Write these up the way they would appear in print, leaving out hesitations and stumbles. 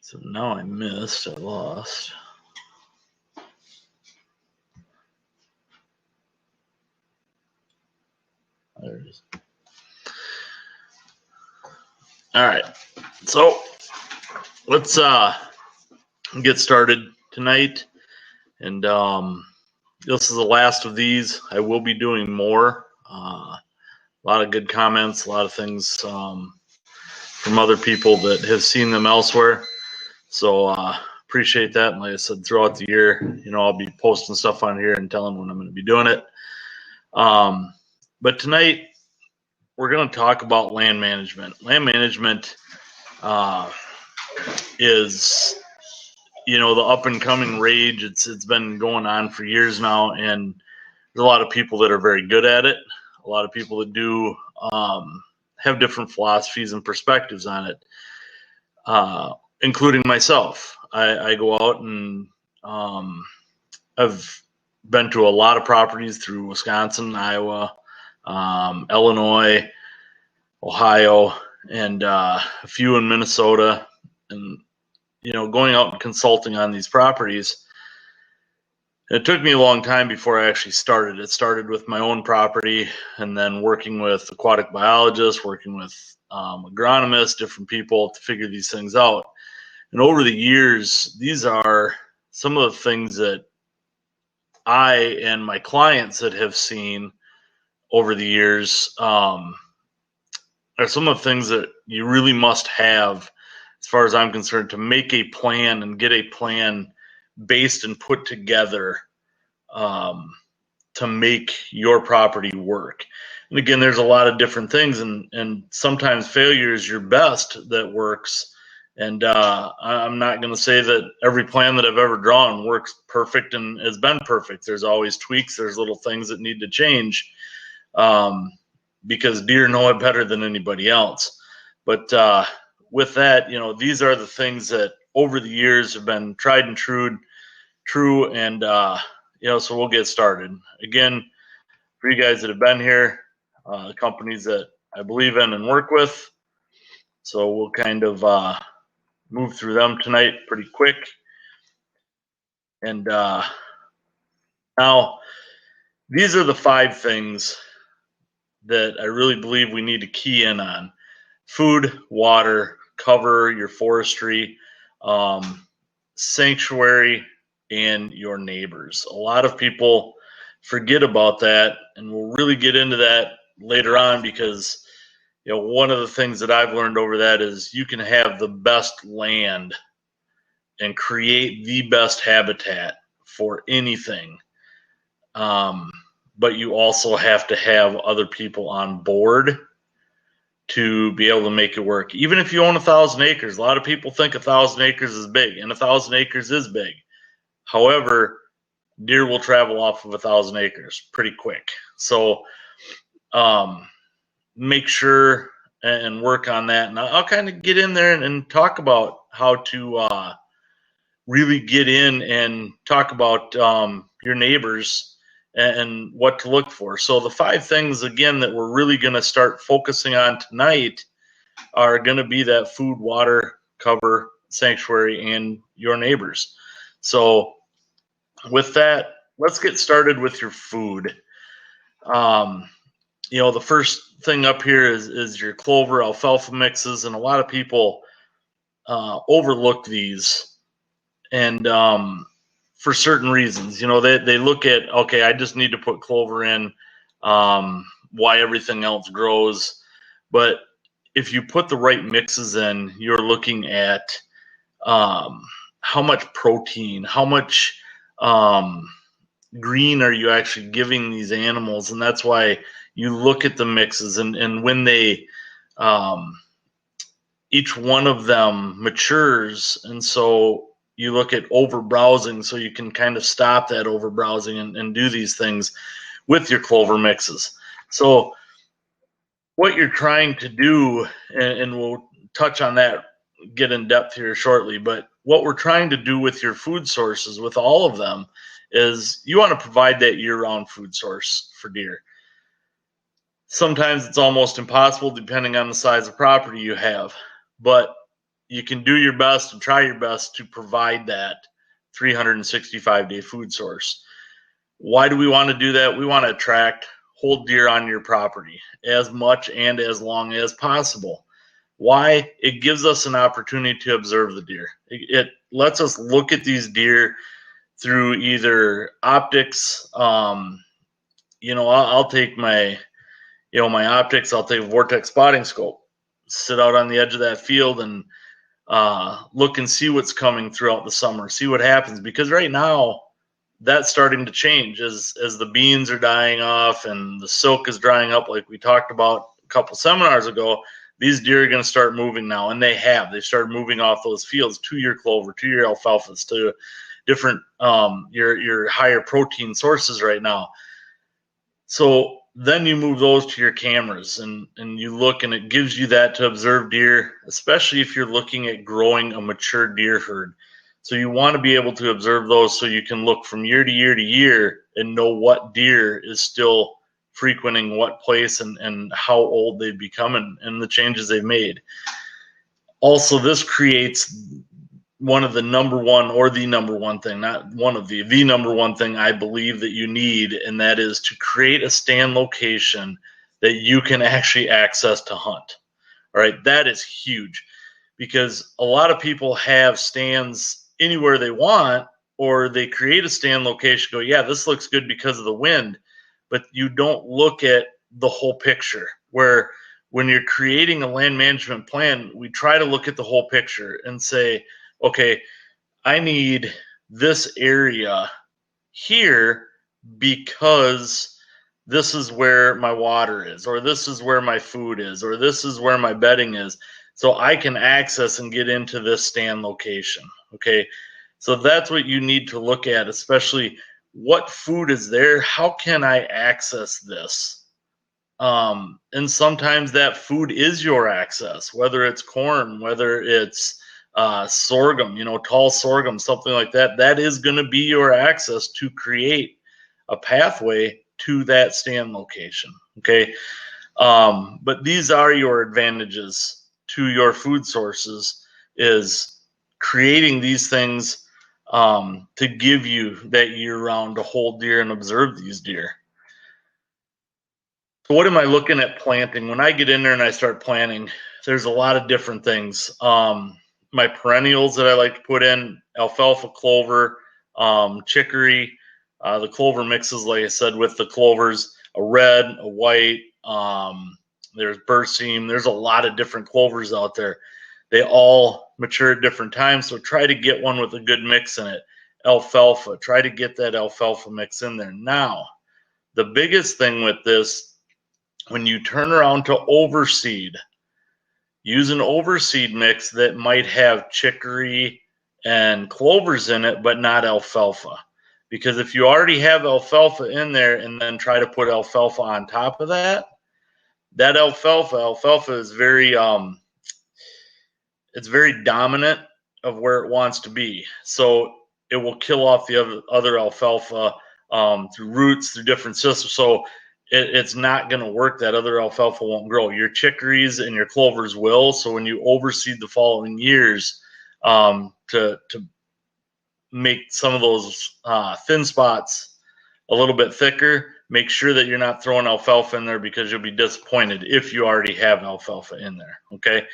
So now I lost. There it is. All right. So let's get started tonight. And this is the last of these. I will be doing more. A lot of good comments, a lot of things from other people that have seen them elsewhere. So appreciate that. And like I said, throughout the year, I'll be posting stuff on here and telling when I'm going to be doing it. But tonight, we're going to talk about land management. Land management is, the up and coming rage. It's been going on for years now, and there's a lot of people that are very good at it. A lot of people that do have different philosophies and perspectives on it, including myself. I go out and I've been to a lot of properties through Wisconsin, Iowa, Illinois, Ohio, and a few in Minnesota. And, going out and consulting on these properties, it took me a long time before I actually started. It started with my own property and then working with aquatic biologists, working with agronomists, different people to figure these things out. And over the years, these are some of the things that I and my clients that have seen over the years are some of the things that you really must have, as far as I'm concerned, to make a plan and get a plan based and put together to make your property work. And again, there's a lot of different things, and sometimes failure is your best that works. And I'm not going to say that every plan that I've ever drawn works perfect and has been perfect. There's always tweaks. There's little things that need to change because deer know it better than anybody else. But with that, these are the things that over the years have been tried and true, and so we'll get started. Again, for you guys that have been here, companies that I believe in and work with, so we'll kind of move through them tonight pretty quick. And now, these are the 5 things that I really believe we need to key in on: food, water, cover, your forestry, sanctuary, and your neighbors. A lot of people forget about that, and we'll really get into that later on because one of the things that I've learned over that is you can have the best land and create the best habitat for anything, but you also have to have other people on board to be able to make it work. Even if you own 1,000 acres, a lot of people think 1,000 acres is big, and 1,000 acres is big. However, deer will travel off of 1,000 acres pretty quick. So make sure and work on that. And I'll kind of get in there and talk about how to really get in and talk about your neighbors and what to look for. So the 5 things, again, that we're really going to start focusing on tonight are going to be that food, water, cover, sanctuary, and your neighbors. So with that, let's get started with your food. The first thing up here is your clover, alfalfa mixes, and a lot of people overlook these. And for certain reasons, they look at, okay, I just need to put clover in, why everything else grows. But if you put the right mixes in, you're looking at how much protein, how much green are you actually giving these animals. And that's why you look at the mixes, and when they each one of them matures, and so you look at over browsing, so you can kind of stop that over browsing and do these things with your clover mixes. So what you're trying to do, and we'll touch on that, get in depth here shortly, but what we're trying to do with your food sources, with all of them, is you want to provide that year-round food source for deer. Sometimes it's almost impossible depending on the size of property you have, but you can do your best and try your best to provide that 365-day food source. Why do we want to do that? We want to attract whole deer on your property as much and as long as possible. Why? It gives us an opportunity to observe the deer. It lets us look at these deer through either optics. I'll take my optics. I'll take a vortex spotting scope, sit out on the edge of that field and look and see what's coming throughout the summer, see what happens. Because right now, that's starting to change as the beans are dying off and the silk is drying up, like we talked about a couple seminars ago. These deer are going to start moving now, and they started moving off those fields to your clover, to your alfalfas, to different your higher protein sources right now. So then you move those to your cameras and you look, and it gives you that to observe deer, especially if you're looking at growing a mature deer herd. So you want to be able to observe those so you can look from year to year to year and know what deer is still frequenting what place and how old they've become and the changes they've made. Also, this creates one of the number one, or the number one thing, not one of the number one thing I believe that you need, and that is to create a stand location that you can actually access to hunt. All right, that is huge, because a lot of people have stands anywhere they want, or they create a stand location, go, yeah, this looks good because of the wind, but you don't look at the whole picture. Where when you're creating a land management plan, we try to look at the whole picture and say, okay, I need this area here because this is where my water is, or this is where my food is, or this is where my bedding is, so I can access and get into this stand location. Okay, so that's what you need to look at, especially what food is there, how can I access this? And sometimes that food is your access, whether it's corn, whether it's sorghum, tall sorghum, something like that. That is going to be your access to create a pathway to that stand location. Okay. But these are your advantages to your food sources, is creating these things to give you that year round to hold deer and observe these deer. So what am I looking at planting? When I get in there and I start planting, there's a lot of different things. My perennials that I like to put in: alfalfa, clover, chicory. The clover mixes, like I said, with the clovers, a red, a white. There's berseem. There's a lot of different clovers out there. They all mature at different times, so try to get one with a good mix in it. Alfalfa, try to get that alfalfa mix in there. Now, the biggest thing with this, when you turn around to overseed, use an overseed mix that might have chicory and clovers in it, but not alfalfa. Because if you already have alfalfa in there and then try to put alfalfa on top of that, that alfalfa is very it's very dominant of where it wants to be. So it will kill off the other alfalfa through roots, through different systems. So it's not going to work. That other alfalfa won't grow. Your chicories and your clovers will. So when you overseed the following years, to make some of those thin spots a little bit thicker, make sure that you're not throwing alfalfa in there, because you'll be disappointed if you already have alfalfa in there. Okay.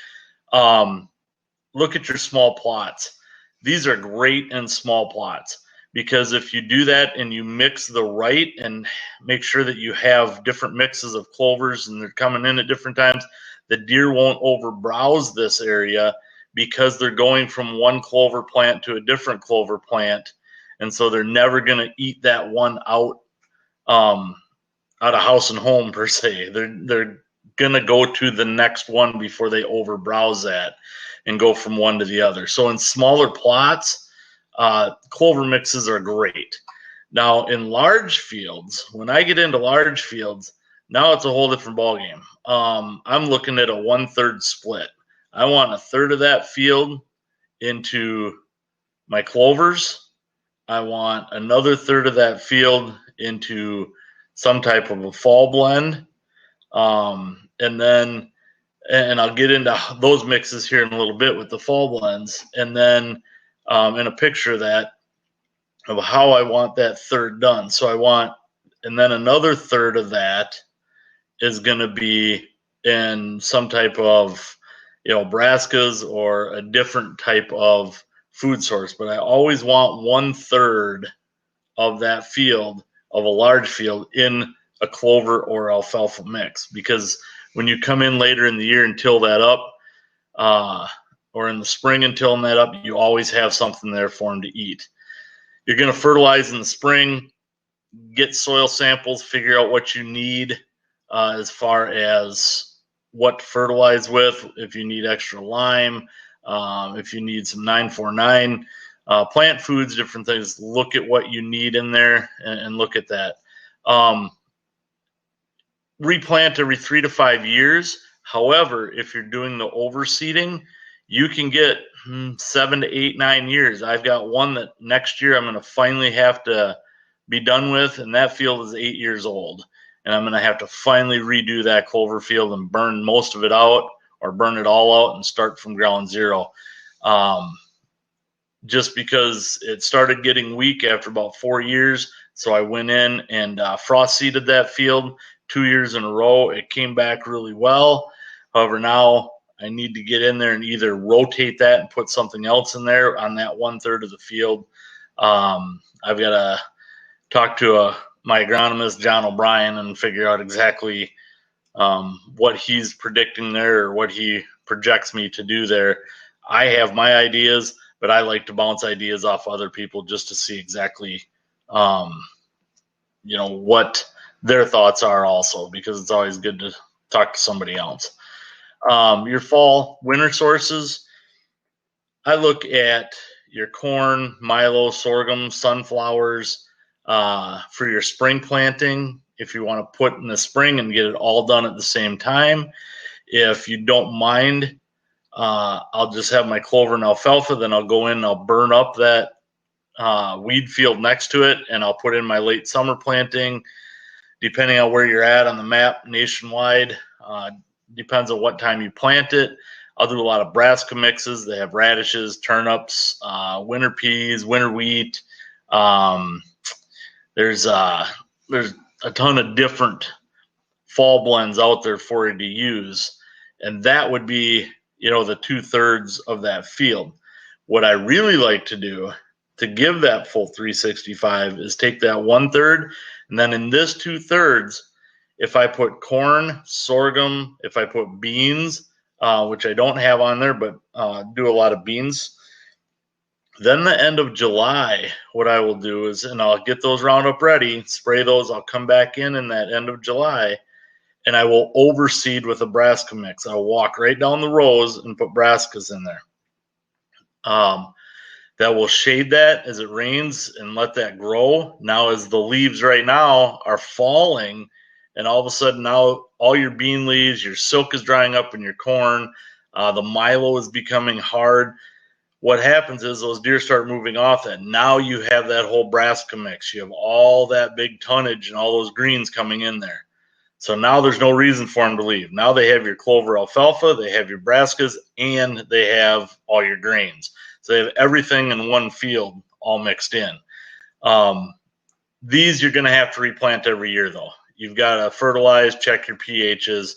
Look at your small plots. These are great in small plots, because if you do that and you mix the right and make sure that you have different mixes of clovers and they're coming in at different times, the deer won't overbrowse this area, because they're going from one clover plant to a different clover plant. And so they're never going to eat that one out of house and home per se. They're going to go to the next one before they overbrowse that and go from one to the other. So in smaller plots, clover mixes are great. Now in large fields, when I get into large fields, now it's a whole different ballgame. I'm looking at a 1/3 split. I want 1/3 of that field into my clovers. I want another 1/3 of that field into some type of a fall blend. And then, and I'll get into those mixes here in a little bit with the fall blends. And then in a picture of that, of how I want that third done. So I want, and then another third of that is going to be in some type of, brassicas or a different type of food source. But I always want 1/3 of that field, of a large field, in a clover or alfalfa mix. Because when you come in later in the year and till that up, or in the spring and tilling that up, you always have something there for them to eat. You're going to fertilize in the spring, get soil samples, figure out what you need as far as what to fertilize with, if you need extra lime, if you need some 949 plant foods, different things. Look at what you need in there and look at that. Replant every 3 to 5 years. However, if you're doing the overseeding, you can get 7 to 8, 9 years. I've got one that next year I'm going to finally have to be done with, and that field is 8 years old. And I'm going to have to finally redo that clover field and burn most of it out, or burn it all out and start from ground zero. Just because it started getting weak after about 4 years. So I went in and frost seeded that field 2 years in a row. It came back really well. However, now I need to get in there and either rotate that and put something else in there on that 1/3 of the field. I've got to talk to my agronomist, John O'Brien, and figure out exactly what he's predicting there, or what he projects me to do there. I have my ideas, but I like to bounce ideas off other people just to see exactly, what their thoughts are also, because it's always good to talk to somebody else. Your fall winter sources, I look at your corn, milo, sorghum, sunflowers for your spring planting. If you want to put in the spring and get it all done at the same time. If you don't mind, I'll just have my clover and alfalfa, then I'll go in and I'll burn up that weed field next to it, and I'll put in my late summer planting. Depending on where you're at on the map nationwide, depends on what time you plant it. I'll do a lot of brassica mixes. They have radishes, turnips, winter peas, winter wheat. There's a ton of different fall blends out there for you to use, and that would be, the 2/3 of that field. What I really like to do to give that full 365 is take that 1/3, and then in this 2/3, if I put corn, sorghum, if I put beans, which I don't have on there, but do a lot of beans, then the end of July, what I will do is, and I'll get those Roundup ready, spray those, I'll come back in that end of July, and I will overseed with a brassica mix. I'll walk right down the rows and put brassicas in there. That will shade that as it rains and let that grow. Now, as the leaves right now are falling, and all of a sudden now all your bean leaves, your silk is drying up in your corn, the milo is becoming hard. What happens is those deer start moving off it. Now you have that whole brassica mix. You have all that big tonnage and all those greens coming in there. So now there's no reason for them to leave. Now they have your clover, alfalfa, they have your brassicas, and they have all your grains. So they have everything in one field all mixed in. These you're going to have to replant every year, though. You've got to fertilize, check your pHs,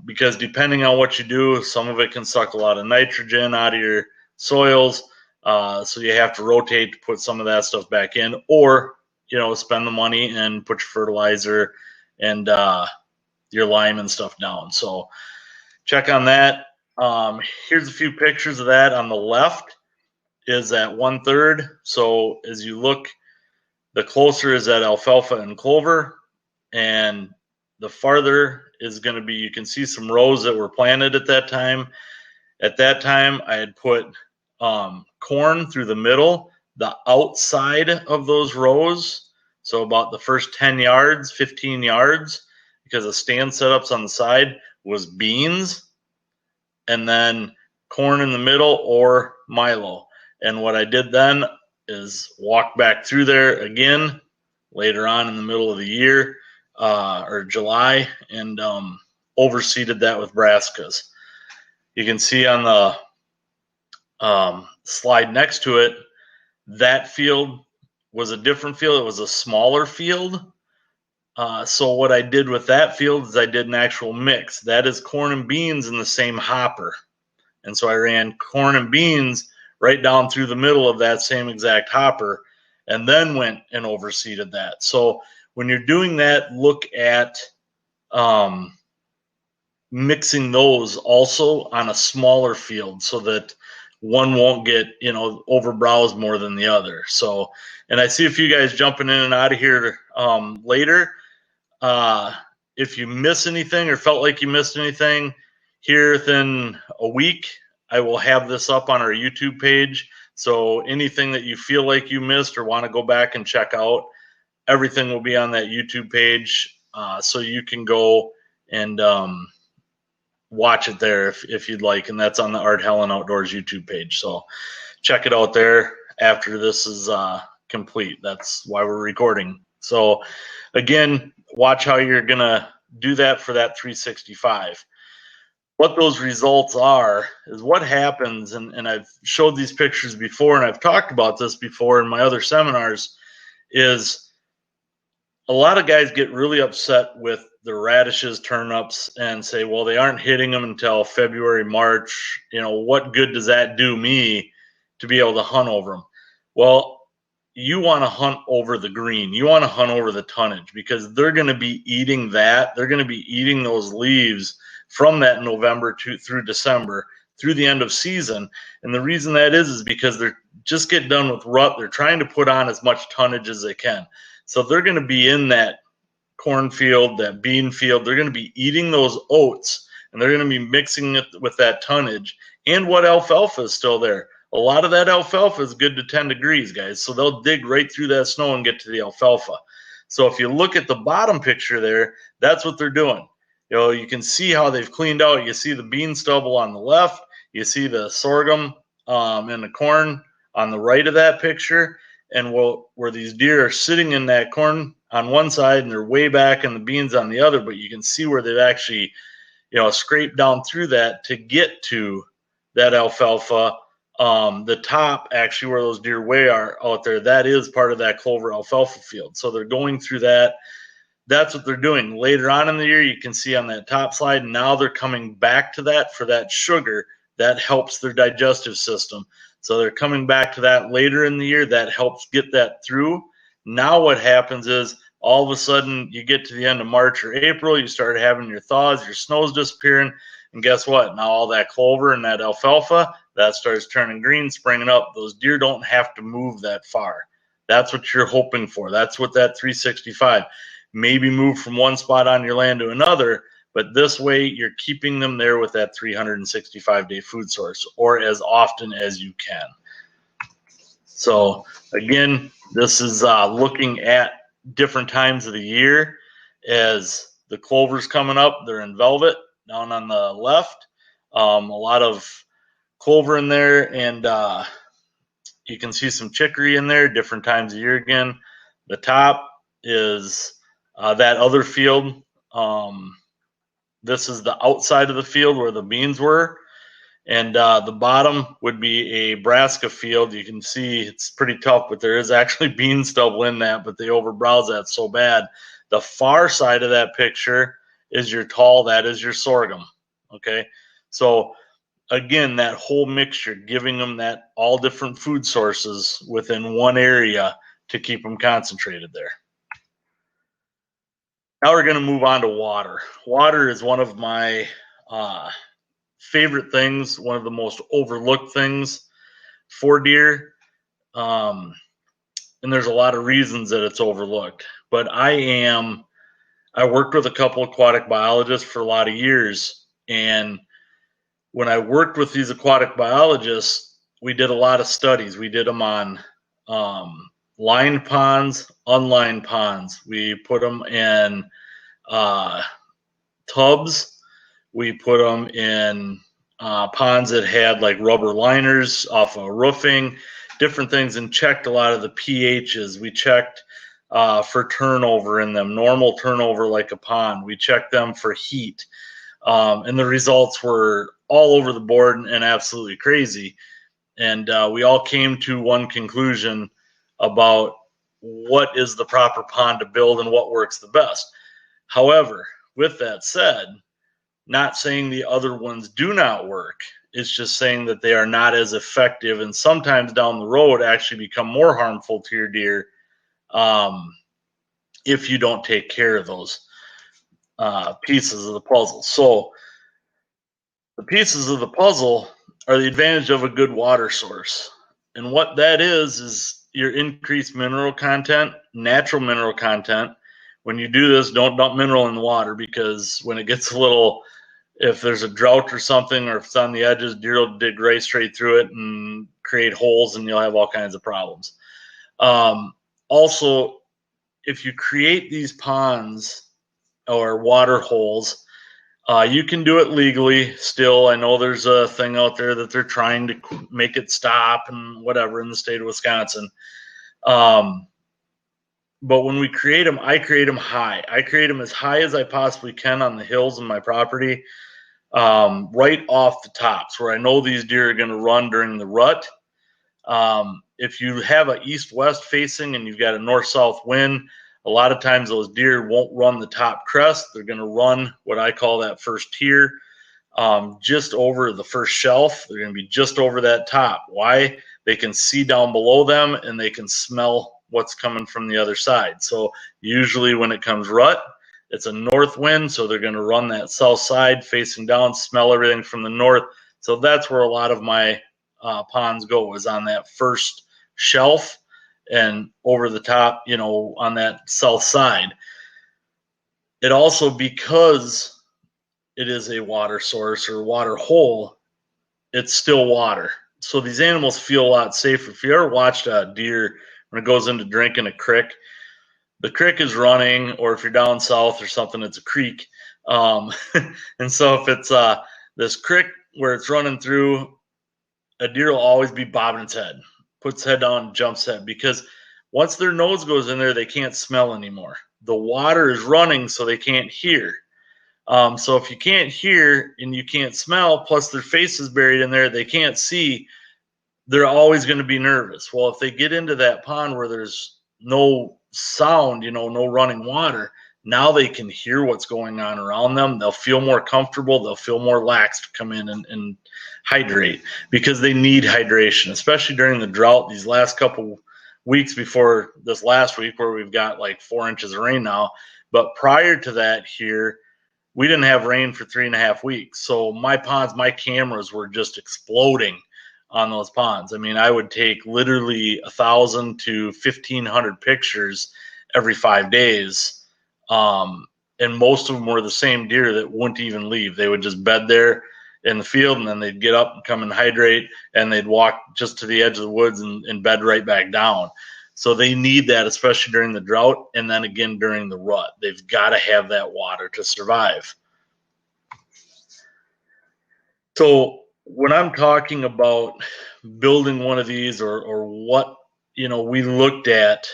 because depending on what you do, some of it can suck a lot of nitrogen out of your soils. So you have to rotate to put some of that stuff back in, or, spend the money and put your fertilizer and your lime and stuff down. So check on that. Here's a few pictures of that. On the left is that 1/3. So as you look, the closer is that alfalfa and clover, and the farther is going to be, you can see some rows that were planted at that time. At that time, I had put corn through the middle, the outside of those rows. So about the first 10 yards, 15 yards, because the stand setups on the side, was beans, and then corn in the middle or milo. And what I did then is walk back through there again later on in the middle of the year, or July, and overseeded that with brassicas. You can see on the slide next to it, that field was a different field. It was a smaller field. So what I did with that field is I did an actual mix. That is corn and beans in the same hopper. And so I ran corn and beans right down through the middle of that same exact hopper, and then went and overseeded that. So when you're doing that, look at mixing those also on a smaller field so that one won't get, overbrowsed more than the other. So, and I see a few guys jumping in and out of here later. If you miss anything or felt like you missed anything here within a week, I will have this up on our YouTube page. So anything that you feel like you missed or want to go back and check out, everything will be on that YouTube page. So you can go and watch it there if you'd like. And that's on the Art Helin Outdoors YouTube page. So check it out there after this is complete. That's why we're recording. So again, watch how you're going to do that for that 365. What those results are is what happens, and I've showed these pictures before, and I've talked about this before in my other seminars, is a lot of guys get really upset with the radishes, turnips, and say, well, they aren't hitting them until February, March. What good does that do me to be able to hunt over them? Well, you want to hunt over the green. You want to hunt over the tonnage, because they're going to be eating that. They're going to be eating those leaves from that November through December, through the end of season. And the reason that is because they're just getting done with rut. They're trying to put on as much tonnage as they can. So they're going to be in that cornfield, that bean field. They're going to be eating those oats, and they're going to be mixing it with that tonnage and what alfalfa is still there. A lot of that alfalfa is good to 10 degrees, guys. So they'll dig right through that snow and get to the alfalfa. So if you look at the bottom picture there, that's what they're doing. You can see how they've cleaned out. You see the bean stubble on the left. You see the sorghum and the corn on the right of that picture. And where these deer are sitting in that corn on one side and they're way back and the beans on the other, but you can see where they've actually, scraped down through that to get to that alfalfa. The top, actually, where those deer way are out there, that is part of that clover alfalfa field. So they're going through that. That's what they're doing. Later on in the year, you can see on that top slide, now they're coming back to that for that sugar. That helps their digestive system. So they're coming back to that later in the year. That helps get that through. Now what happens is all of a sudden you get to the end of March or April, you start having your thaws, your snow's disappearing, and guess what? Now all that clover and that alfalfa, that starts turning green, springing up. Those deer don't have to move that far. That's what you're hoping for. That's what that 365. Maybe move from one spot on your land to another, but this way you're keeping them there with that 365-day food source, or as often as you can. So again, this is looking at different times of the year. As the clover's coming up, they're in velvet down on the left. A lot of clover in there, and you can see some chicory in there, different times of year again. The top is that other field. This is the outside of the field where the beans were. And the bottom would be a brassica field. You can see it's pretty tough, but there is actually bean stubble in that, but they overbrowse that so bad. The far side of that picture is your tall, that is your sorghum. Okay. So again, that whole mixture, giving them that all different food sources within one area to keep them concentrated there. Now we're going to move on to water. Water is one of my favorite things, one of the most overlooked things for deer. And there's a lot of reasons that it's overlooked. But I worked with a couple aquatic biologists for a lot of years. And when I worked with these aquatic biologists, we did a lot of studies. We did them on lined ponds, unlined ponds. We put them in tubs. We put them in ponds that had like rubber liners off of roofing, different things, and checked a lot of the pHs. We checked for turnover in them, normal turnover like a pond. We checked them for heat, and the results were all over the board and absolutely crazy. And we all came to one conclusion about what is the proper pond to build and what works the best. However, with that said, not saying the other ones do not work. It's just saying that they are not as effective, and sometimes down the road actually become more harmful to your deer if you don't take care of those pieces of the puzzle. So the pieces of the puzzle are the advantage of a good water source. And what that is your increased mineral content, natural mineral content. When you do this, don't dump mineral in the water, because when it gets a little, if there's a drought or something, or if it's on the edges, deer will dig right straight through it and create holes, and you'll have all kinds of problems. Also, if you create these ponds or water holes, you can do it legally still. I know there's a thing out there that they're trying to make it stop and whatever in the state of Wisconsin. But when we create them, I create them high. I create them as high as I possibly can on the hills in my property, right off the tops where I know these deer are going to run during the rut. If you have an east-west facing and you've got a north-south wind, a lot of times those deer won't run the top crest. They're going to run what I call that first tier, just over the first shelf. They're going to be just over that top. Why? They can see down below them and they can smell what's coming from the other side. So usually when it comes rut, it's a north wind, so they're going to run that south side facing down, smell everything from the north. So that's where a lot of my ponds go, is on that first shelf and over the top, on that south side. It also, because it is a water source or water hole, it's still water. So these animals feel a lot safer. If you ever watched a deer when it goes into drinking a creek, the creek is running, or if you're down south or something, it's a creek. And so if it's this creek where it's running through, a deer will always be bobbing its head, puts head down, jumps head, because once their nose goes in there, they can't smell anymore. The water is running, so they can't hear. So if you can't hear and you can't smell, plus their face is buried in there, they can't see, they're always going to be nervous. Well, if they get into that pond where there's no sound, no running water, now they can hear what's going on around them. They'll feel more comfortable. They'll feel more lax to come in and hydrate, because they need hydration, especially during the drought. These last couple weeks before this last week, where we've got like 4 inches of rain now. But prior to that here, we didn't have rain for 3.5 weeks. So my ponds, my cameras were just exploding on those ponds. I mean, I would take literally 1,000 to 1,500 pictures every 5 days. And most of them were the same deer that wouldn't even leave. They would just bed there in the field, and then they'd get up and come and hydrate, and they'd walk just to the edge of the woods and bed right back down. So they need that, especially during the drought, and then again during the rut. They've got to have that water to survive. So when I'm talking about building one of these, or what we looked at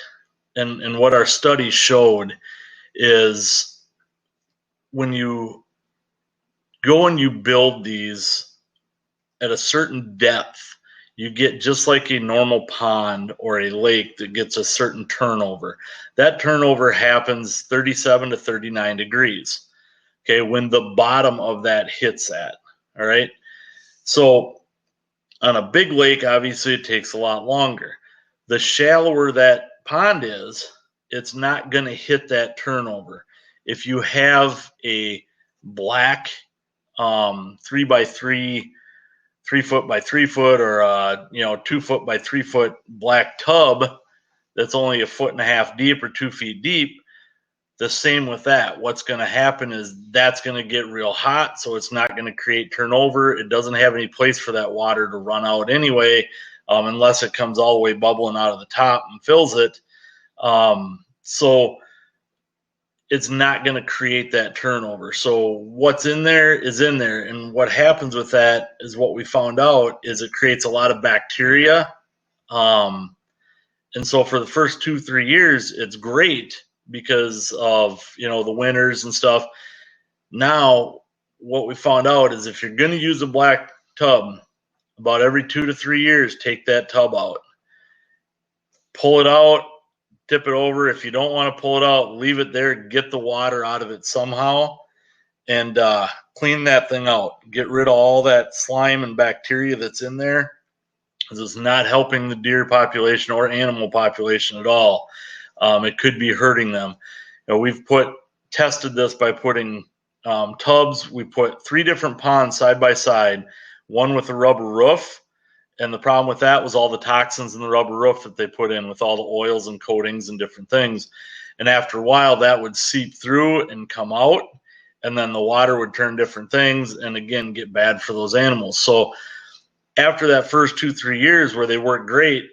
and what our study showed, is when you go and you build these at a certain depth, you get just like a normal pond or a lake that gets a certain turnover. That turnover happens 37 to 39 degrees, okay, when the bottom of that hits that, all right? So on a big lake, obviously it takes a lot longer. The shallower that pond is, it's not going to hit that turnover. If you have a black 3x3, 3 foot by 3 foot, or 2 foot by 3 foot black tub that's only 1.5 feet deep or 2 feet deep, the same with that. What's going to happen is that's going to get real hot, so it's not going to create turnover. It doesn't have any place for that water to run out anyway, unless it comes all the way bubbling out of the top and fills it. So it's not going to create that turnover. So what's in there is in there. And what happens with that is, what we found out is it creates a lot of bacteria. And And so for the first 2-3 years, it's great because of, the winters and stuff. Now, what we found out is if you're going to use a black tub, about every 2 to 3 years, take that tub out. Pull it out, tip it over. If you don't want to pull it out, leave it there, get the water out of it somehow, and clean that thing out. Get rid of all that slime and bacteria that's in there, because it's not helping the deer population or animal population at all. It could be hurting them. We've tested this by putting tubs. We put 3 different ponds side by side, one with a rubber roof. And the problem with that was all the toxins in the rubber roof that they put in with all the oils and coatings and different things. And after a while, that would seep through and come out. And then the water would turn different things and, again, get bad for those animals. So after that first 2-3 years where they worked great,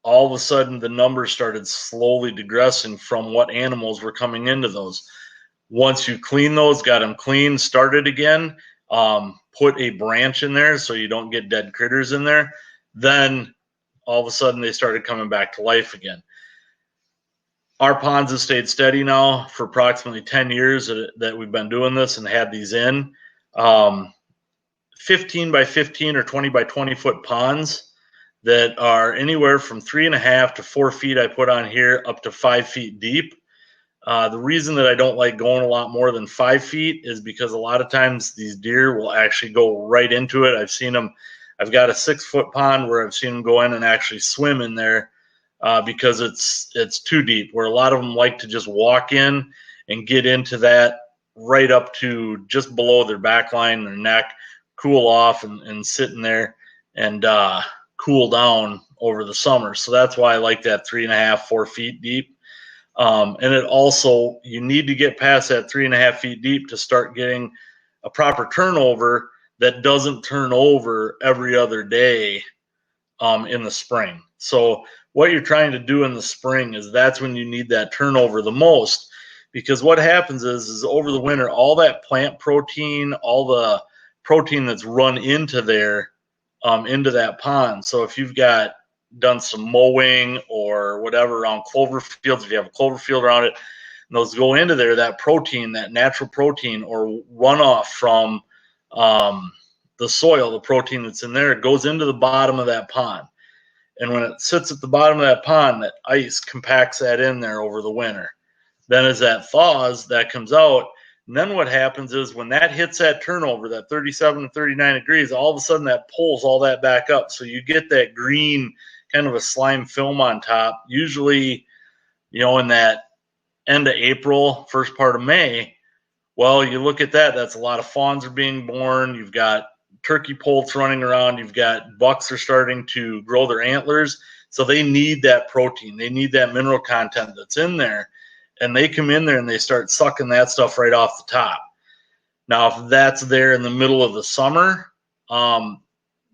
all of a sudden the numbers started slowly digressing from what animals were coming into those. Once you clean those, got them clean, started again, put a branch in there so you don't get dead critters in there, then all of a sudden they started coming back to life again. Our ponds have stayed steady now for approximately 10 years that we've been doing this and had these in. 15 by 15 or 20 by 20 foot ponds that are anywhere from 3.5 to 4 feet I put on here up to 5 feet deep. The reason that I don't like going a lot more than 5 feet is because a lot of times these deer will actually go right into it. I've seen them. I've got a 6-foot pond where I've seen them go in and actually swim in there because it's too deep, where a lot of them like to just walk in and get into that right up to just below their back line, their neck, cool off and sit in there and cool down over the summer. So that's why I like that 3.5, 4 feet deep. And it also, you need to get past that 3.5 feet deep to start getting a proper turnover that doesn't turn over every other day in the spring. So what you're trying to do in the spring is that's when you need that turnover the most, because what happens is over the winter, all that plant protein, all the protein that's run into there, into that pond. So if you've done some mowing or whatever around clover fields, if you have a clover field around it, and those go into there, that protein, that natural protein or runoff from the soil, the protein that's in there, goes into the bottom of that pond. And when it sits at the bottom of that pond, that ice compacts that in there over the winter. Then as that thaws, that comes out. And then what happens is when that hits that turnover, that 37 to 39 degrees, all of a sudden that pulls all that back up. So you get that green kind of a slime film on top, usually, in that end of April, first part of May. Well, you look at that, that's a lot of fawns are being born. You've got turkey poults running around. You've got bucks are starting to grow their antlers. So they need that protein. They need that mineral content that's in there. And they come in there and they start sucking that stuff right off the top. Now, if that's there in the middle of the summer,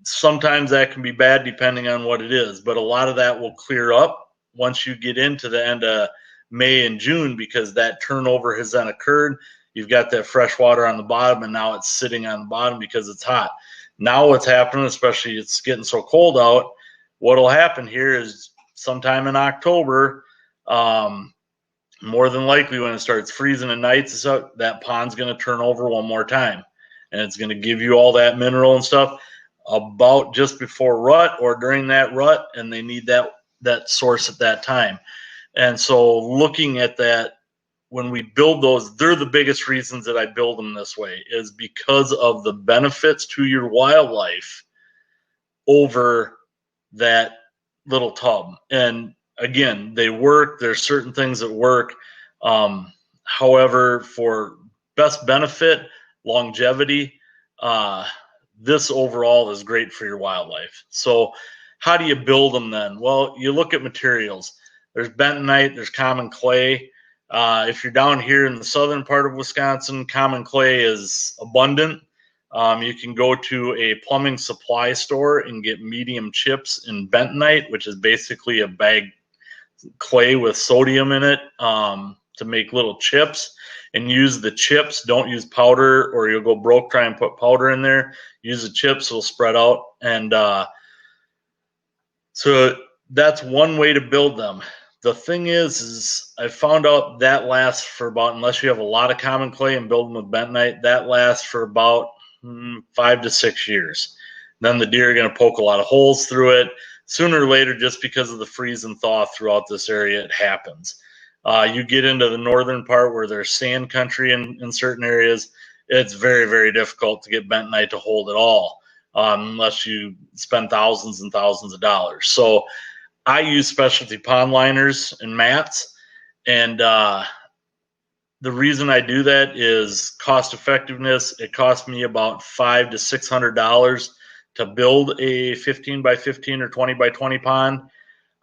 sometimes that can be bad depending on what it is. But a lot of that will clear up once you get into the end of May and June, because that turnover has then occurred. You've got that fresh water on the bottom, and now it's sitting on the bottom because it's hot. Now what's happening, especially it's getting so cold out, what'll happen here is sometime in October, more than likely when it starts freezing at nights, that pond's going to turn over one more time. And it's going to give you all that mineral and stuff about just before rut or during that rut, and they need that source at that time. And so looking at that, when we build those, they're the biggest reasons that I build them this way, is because of the benefits to your wildlife over that little tub. And again, they work. There's certain things that work. However, for best benefit, longevity, this overall is great for your wildlife. So how do you build them then? Well, you look at materials. There's bentonite, there's common clay. If you're down here in the southern part of Wisconsin, common clay is abundant. You can go to a plumbing supply store and get medium chips in bentonite, which is basically a bag clay with sodium in it, to make little chips, and use the chips. Don't use powder or you'll go broke trying to put powder in there. Use the chips, it'll spread out. And so that's one way to build them. The thing is I found out that lasts for about, unless you have a lot of common clay and build them with bentonite, that lasts for about 5 to 6 years. Then the deer are going to poke a lot of holes through it. Sooner or later, just because of the freeze and thaw throughout this area, it happens. You get into the northern part where there's sand country in certain areas, it's very, very difficult to get bentonite to hold at all, unless you spend thousands and thousands of dollars. So I use specialty pond liners and mats, and the reason I do that is cost effectiveness. It costs me about $500 to $600 to build a 15 by 15 or 20 by 20 pond.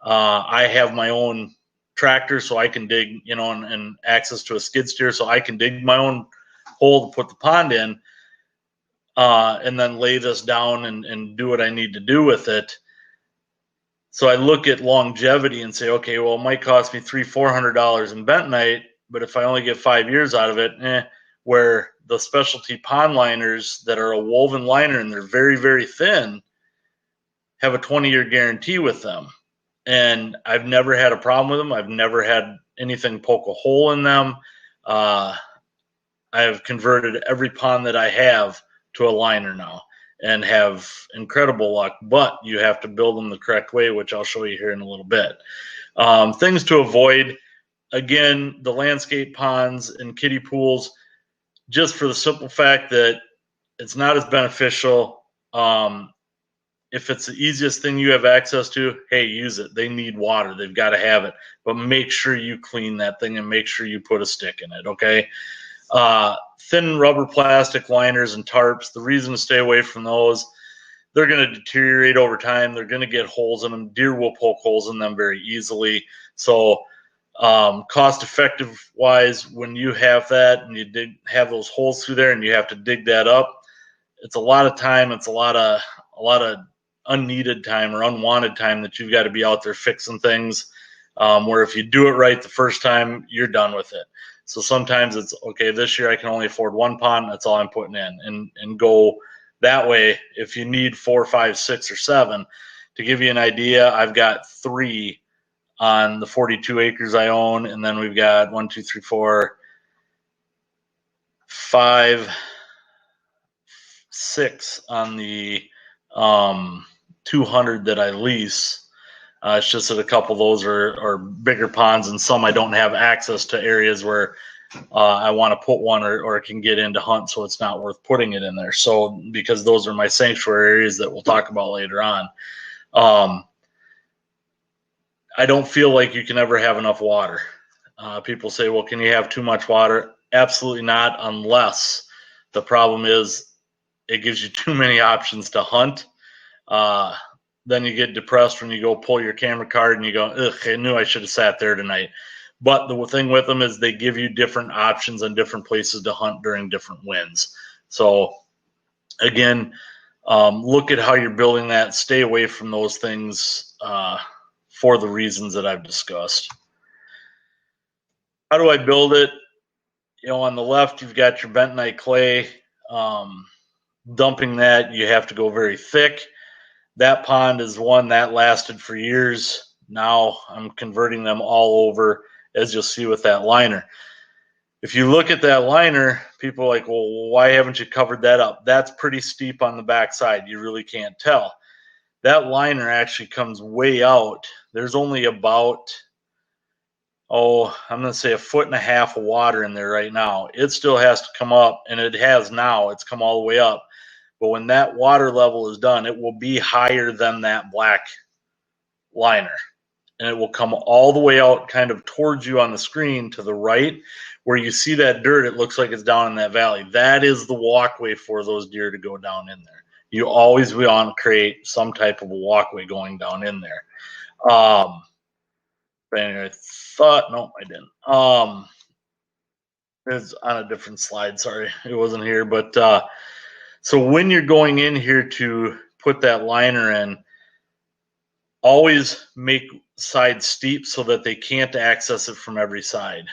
I have my own tractor, so I can dig, and access to a skid steer, so I can dig my own hole to put the pond in, and then lay this down and do what I need to do with it. So I look at longevity and say, okay, well, it might cost me $300-400 in bentonite, but if I only get 5 years out of it, where the specialty pond liners that are a woven liner and they're very, very thin have a 20-year guarantee with them. And I've never had a problem with them. I've never had anything poke a hole in them. I have converted every pond that I have to a liner now and have incredible luck, but you have to build them the correct way, which I'll show you here in a little bit. Things to avoid, again, the landscape ponds and kiddie pools, just for the simple fact that it's not as beneficial. If it's the easiest thing you have access to, hey, use it. They need water. They've got to have it. But make sure you clean that thing and make sure you put a stick in it, okay? Thin rubber plastic liners and tarps, the reason to stay away from those, they're going to deteriorate over time. They're going to get holes in them. Deer will poke holes in them very easily. So cost effective wise, when you have that and you have those holes through there and you have to dig that up, it's a lot of time. It's a lot of unneeded time or unwanted time that you've got to be out there fixing things, where if you do it right the first time, you're done with it. So sometimes it's, okay, this year I can only afford one pond, that's all I'm putting in, and go that way. If you need 4, 5, 6, or 7, to give you an idea, I've got 3 on the 42 acres I own, and then we've got 1, 2, 3, 4, 5, 6 on the 200 that I lease. It's just that a couple of those are bigger ponds, and some I don't have access to areas where I want to put one or can get in to hunt, so it's not worth putting it in there. So because those are my sanctuary areas that we'll talk about later on. I don't feel like you can ever have enough water. People say, well, can you have too much water? Absolutely not, unless the problem is it gives you too many options to hunt. Then you get depressed when you go pull your camera card and you go, ugh, I knew I should have sat there tonight. But the thing with them is they give you different options and different places to hunt during different winds. So again, look at how you're building that. Stay away from those things for the reasons that I've discussed. How do I build it? On the left, you've got your bentonite clay. Dumping that, you have to go very thick. That pond is one that lasted for years. Now I'm converting them all over, as you'll see with that liner. If you look at that liner, people are like, well, why haven't you covered that up? That's pretty steep on the backside. You really can't tell. That liner actually comes way out. There's only about, I'm going to say 1.5 foot of water in there right now. It still has to come up, and it has now. It's come all the way up. But when that water level is done, it will be higher than that black liner. And it will come all the way out kind of towards you on the screen to the right. Where you see that dirt, it looks like it's down in that valley. That is the walkway for those deer to go down in there. You always want to create some type of a walkway going down in there. Anyway, I thought, no, I didn't. It's on a different slide. Sorry, it wasn't here. But so when you're going in here to put that liner in, always make sides steep so that they can't access it from every side.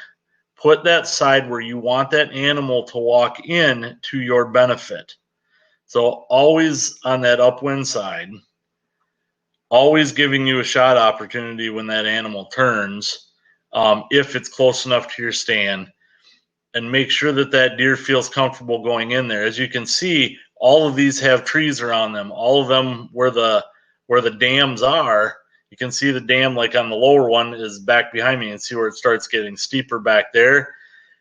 Put that side where you want that animal to walk in to your benefit. So always on that upwind side, always giving you a shot opportunity when that animal turns, if it's close enough to your stand, and make sure that that deer feels comfortable going in there. As you can see, all of these have trees around them. All of them where the dams are, you can see the dam, like on the lower one, is back behind me, and see where it starts getting steeper back there,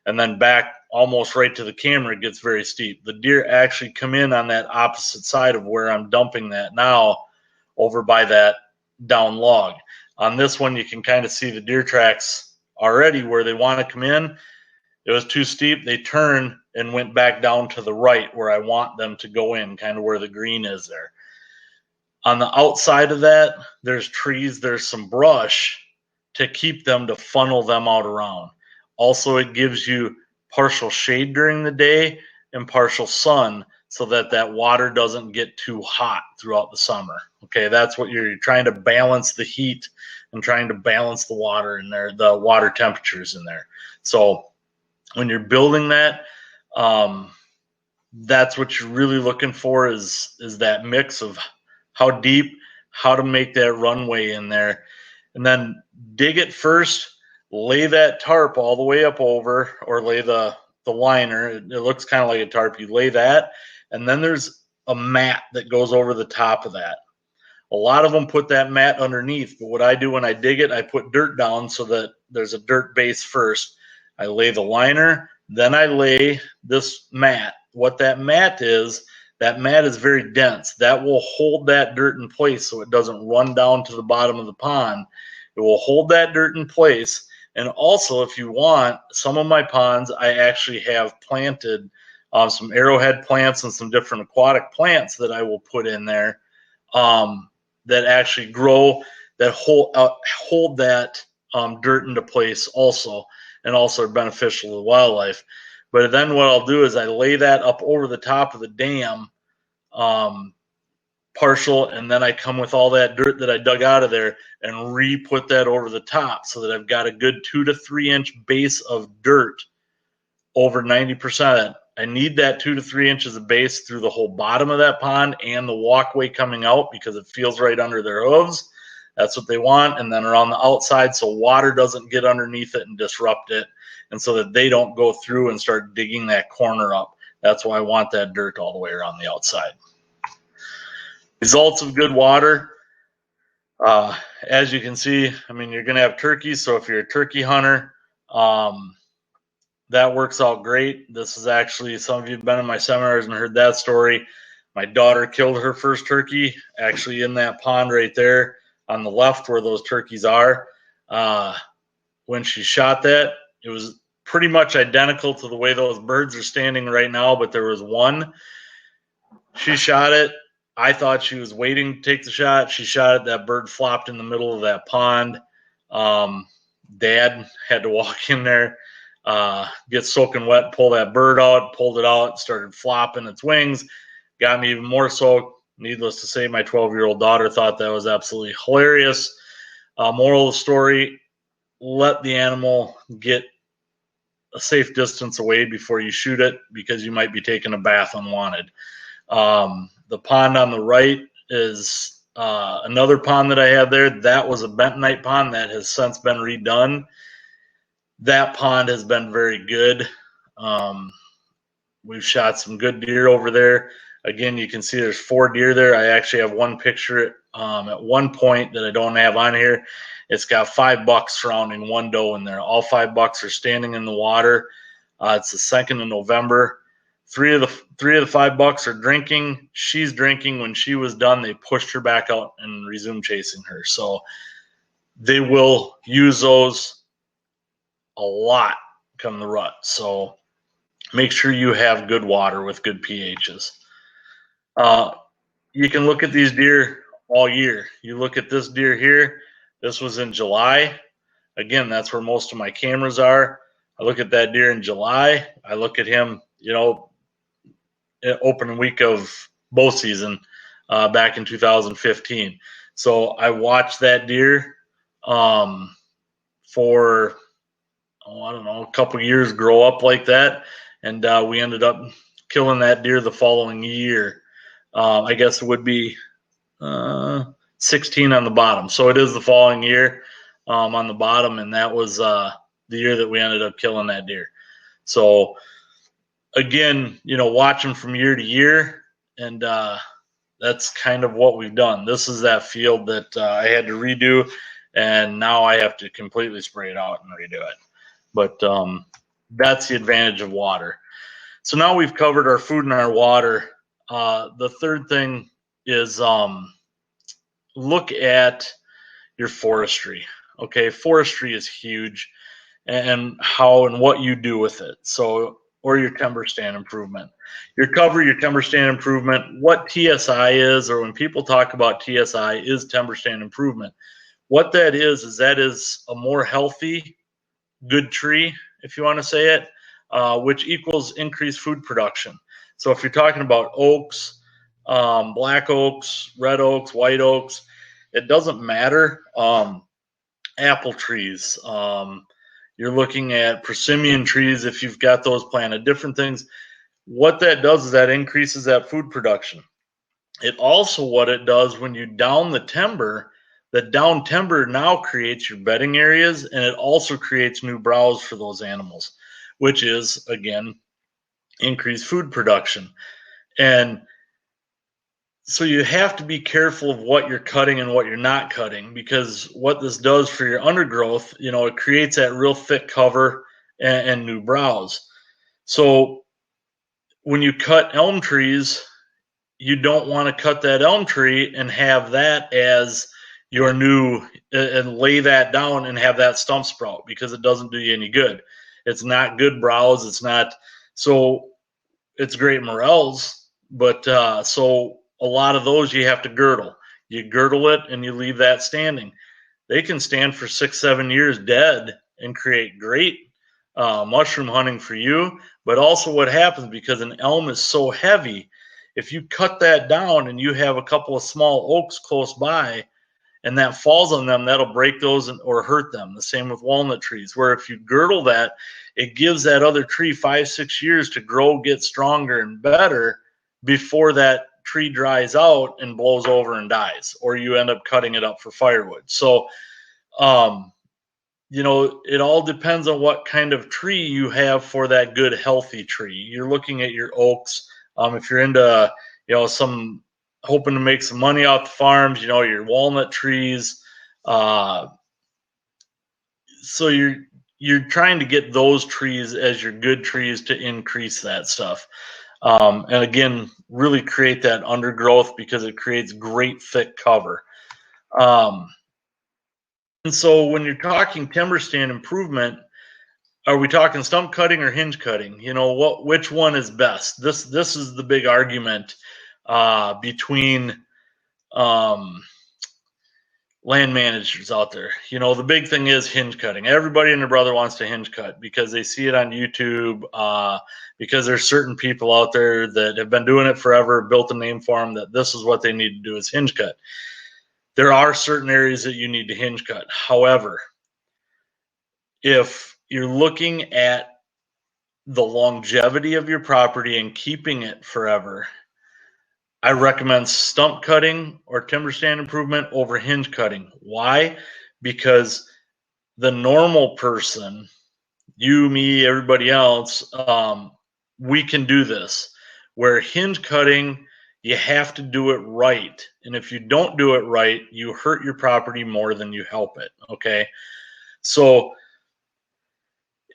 and then back almost right to the camera, it gets very steep. The deer actually come in on that opposite side of where I'm dumping that now, over by that down log. On this one, you can kind of see the deer tracks already where they want to come in. It was too steep. They turned and went back down to the right where I want them to go in, kind of where the green is there. On the outside of that, there's trees, there's some brush to keep them, to funnel them out around. Also, it gives you partial shade during the day and partial sun, so that that water doesn't get too hot throughout the summer. Okay, that's what you're trying to balance, the heat, and trying to balance the water in there, the water temperatures in there. So when you're building that, that's what you're really looking for, is that mix of how deep, how to make that runway in there. And then dig it first, lay that tarp all the way up over, or lay the liner. It looks kind of like a tarp. You lay that, and then there's a mat that goes over the top of that. A lot of them put that mat underneath, but what I do when I dig it, I put dirt down so that there's a dirt base first. I lay the liner, then I lay this mat. What that mat is very dense. That will hold that dirt in place so it doesn't run down to the bottom of the pond. It will hold that dirt in place. And also, if you want, some of my ponds, I actually have planted some arrowhead plants and some different aquatic plants that I will put in there, that actually grow, that hold that dirt into place also, and also are beneficial to the wildlife. But then what I'll do is I lay that up over the top of the dam, partial, and then I come with all that dirt that I dug out of there and re-put that over the top, so that I've got a good 2 to 3 inch base of dirt over 90%. I need that 2 to 3 inches of base through the whole bottom of that pond and the walkway coming out, because it feels right under their hooves. That's what they want. And then around the outside, so water doesn't get underneath it and disrupt it, and so that they don't go through and start digging that corner up. That's why I want that dirt all the way around the outside. Results of good water. As you can see, I mean, you're going to have turkeys. So if you're a turkey hunter, that works out great. This is actually, some of you have been in my seminars and heard that story. My daughter killed her first turkey actually in that pond right there on the left where those turkeys are. When she shot that, it was pretty much identical to the way those birds are standing right now, but there was one. She shot it. I thought she was waiting to take the shot. She shot it. That bird flopped in the middle of that pond. Dad had to walk in there, get soaking wet, pull that bird out, pulled it out, started flopping its wings, got me even more soaked. Needless to say, my 12-year-old daughter thought that was absolutely hilarious. Moral of the story, let the animal get a safe distance away before you shoot it, because you might be taking a bath unwanted. The pond on the right is another pond that I have there. That was a bentonite pond that has since been redone. That pond has been very good. We've shot some good deer over there. Again, you can see there's 4 deer there. I actually have one picture at one point that I don't have on here. It's got 5 bucks surrounding one doe in there. All 5 bucks are standing in the water. It's the 2nd of November. Three of the 5 bucks are drinking. She's drinking. When she was done, they pushed her back out and resumed chasing her. So they will use those a lot come the rut. So make sure you have good water with good pHs. You can look at these deer all year. You look at this deer here. This was in July. Again, that's where most of my cameras are. I look at that deer in July. I look at him, opening week of bow season back in 2015. So I watched that deer for, a couple years grow up like that. And we ended up killing that deer the following year. I guess it would be 16 on the bottom. So it is the following year on the bottom, and that was the year that we ended up killing that deer. So again, watching from year to year, and that's kind of what we've done. This is that field that I had to redo, and now I have to completely spray it out and redo it. But that's the advantage of water. So now we've covered our food and our water. The third thing is look at your forestry. Okay, forestry is huge, and how and what you do with it. So, or your timber stand improvement. Your cover, your timber stand improvement, what TSI is, or when people talk about TSI, is timber stand improvement. What that is that is a more healthy, good tree, if you want to say it, which equals increased food production. So if you're talking about oaks, black oaks, red oaks, white oaks, it doesn't matter. Apple trees, you're looking at persimmon trees if you've got those planted, different things. What that does is that increases that food production. It also, what it does when you down the timber now creates your bedding areas, and it also creates new browse for those animals, which is, again, increased food production. And so you have to be careful of what you're cutting and what you're not cutting, because what this does for your undergrowth, it creates that real thick cover and new browse. So when you cut elm trees, you don't want to cut that elm tree and have that as your new, and lay that down and have that stump sprout, because it doesn't do you any good. It's not good browse. It's not, so it's great morels, but so a lot of those you have to girdle. You girdle it and you leave that standing. They can stand for 6-7 years dead and create great mushroom hunting for you. But also what happens, because an elm is so heavy, if you cut that down and you have a couple of small oaks close by and that falls on them, that'll break those or hurt them. The same with walnut trees, where if you girdle that, it gives that other tree 5-6 years to grow, get stronger and better before that tree dries out and blows over and dies, or you end up cutting it up for firewood. So, it all depends on what kind of tree you have for that good, healthy tree. You're looking at your oaks. If you're into, some hoping to make some money off the farms, your walnut trees. So you're trying to get those trees as your good trees to increase that stuff. And again, really create that undergrowth, because it creates great thick cover. And so when you're talking timber stand improvement, are we talking stump cutting or hinge cutting? Which one is best? This is the big argument between land managers out there. The big thing is hinge cutting. Everybody and their brother wants to hinge cut because they see it on YouTube, because there's certain people out there that have been doing it forever, built a name for them, that this is what they need to do, is hinge cut. There are certain areas that you need to hinge cut. However, if you're looking at the longevity of your property and keeping it forever, I recommend stump cutting or timber stand improvement over hinge cutting. Why? Because the normal person, you, me, everybody else, we can do this. Where hinge cutting, you have to do it right. And if you don't do it right, you hurt your property more than you help it. Okay. So,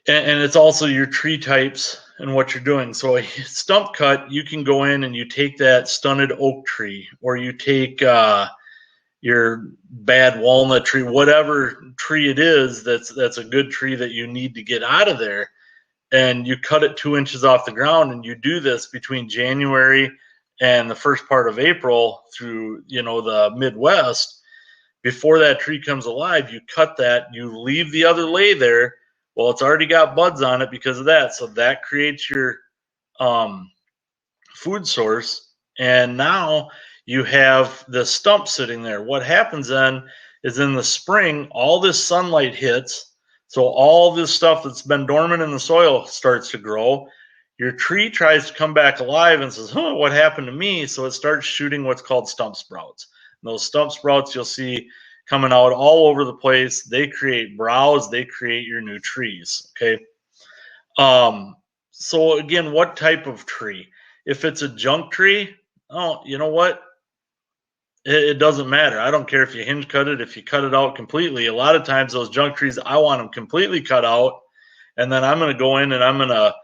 and it's also your tree types and what you're doing. So a stump cut, you can go in and you take that stunted oak tree, or you take your bad walnut tree, whatever tree it is that's a good tree that you need to get out of there, and you cut it 2 inches off the ground. And you do this between January and the first part of April through, the Midwest. Before that tree comes alive, you cut that, you leave the other lay there. Well, it's already got buds on it because of that. So that creates your food source. And now you have the stump sitting there. What happens then is in the spring, all this sunlight hits. So all this stuff that's been dormant in the soil starts to grow. Your tree tries to come back alive and says, what happened to me? So it starts shooting what's called stump sprouts. And those stump sprouts you'll see coming out all over the place. They create browse. They create your new trees. Okay. So again, what type of tree? If it's a junk tree, oh, you know what? It doesn't matter. I don't care if you hinge cut it, if you cut it out completely. A lot of times those junk trees, I want them completely cut out, and then I'm going to go in and I'm going to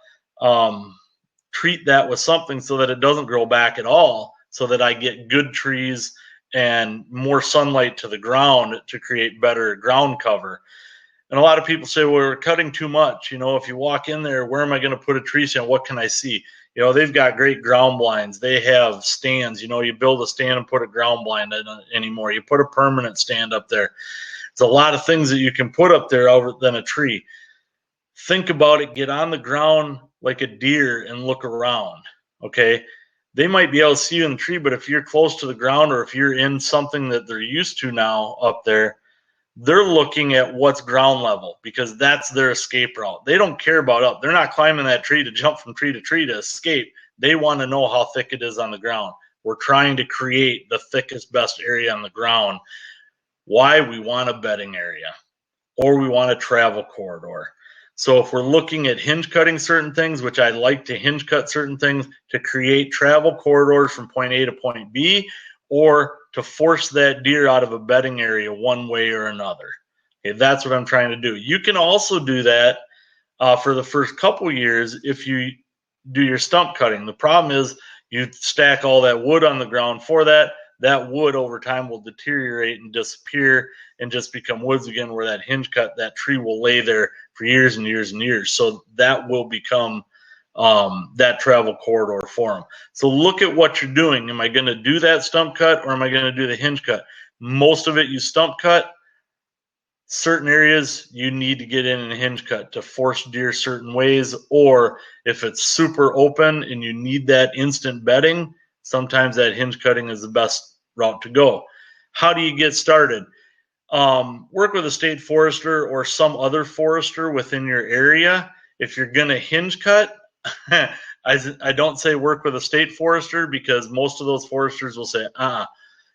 treat that with something so that it doesn't grow back at all, so that I get good trees and more sunlight to the ground to create better ground cover. And a lot of people say, well, we're cutting too much. If you walk in there, where am I going to put a tree stand? What can I see? They've got great ground blinds. They have stands. You build a stand and put a ground blind in anymore. You put a permanent stand up there. There's a lot of things that you can put up there other than a tree. Think about it. Get on the ground like a deer and look around, okay? They might be able to see you in the tree, but if you're close to the ground or if you're in something that they're used to now up there, they're looking at what's ground level because that's their escape route. They don't care about up. They're not climbing that tree to jump from tree to tree to escape. They want to know how thick it is on the ground. We're trying to create the thickest, best area on the ground. Why? We want a bedding area or we want a travel corridor. So if we're looking at hinge cutting certain things, which I like to hinge cut certain things to create travel corridors from point A to point B, or to force that deer out of a bedding area one way or another. Okay, that's what I'm trying to do. You can also do that for the first couple years if you do your stump cutting. The problem is you stack all that wood on the ground for that. That wood over time will deteriorate and disappear and just become woods again, where that hinge cut, that tree will lay there for years and years and years. So that will become that travel corridor for them. So look at what you're doing. Am I going to do that stump cut or am I going to do the hinge cut? Most of it you stump cut. Certain areas you need to get in and hinge cut to force deer certain ways, or if it's super open and you need that instant bedding, sometimes that hinge cutting is the best route to go. How do you get started? Work with a state forester or some other forester within your area. If you're going to hinge cut, I don't say work with a state forester, because most of those foresters will say,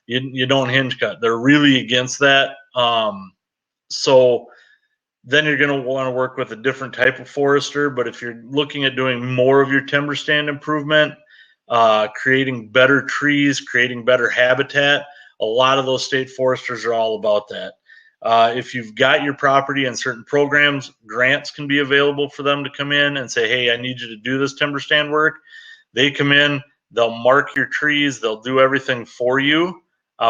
you don't hinge cut. They're really against that. So then you're going to want to work with a different type of forester. But if you're looking at doing more of your timber stand improvement, creating better trees, creating better habitat, a lot of those state foresters are all about that. If you've got your property in certain programs, grants can be available for them to come in and say, hey, I need you to do this timber stand work. They come in, they'll mark your trees, they'll do everything for you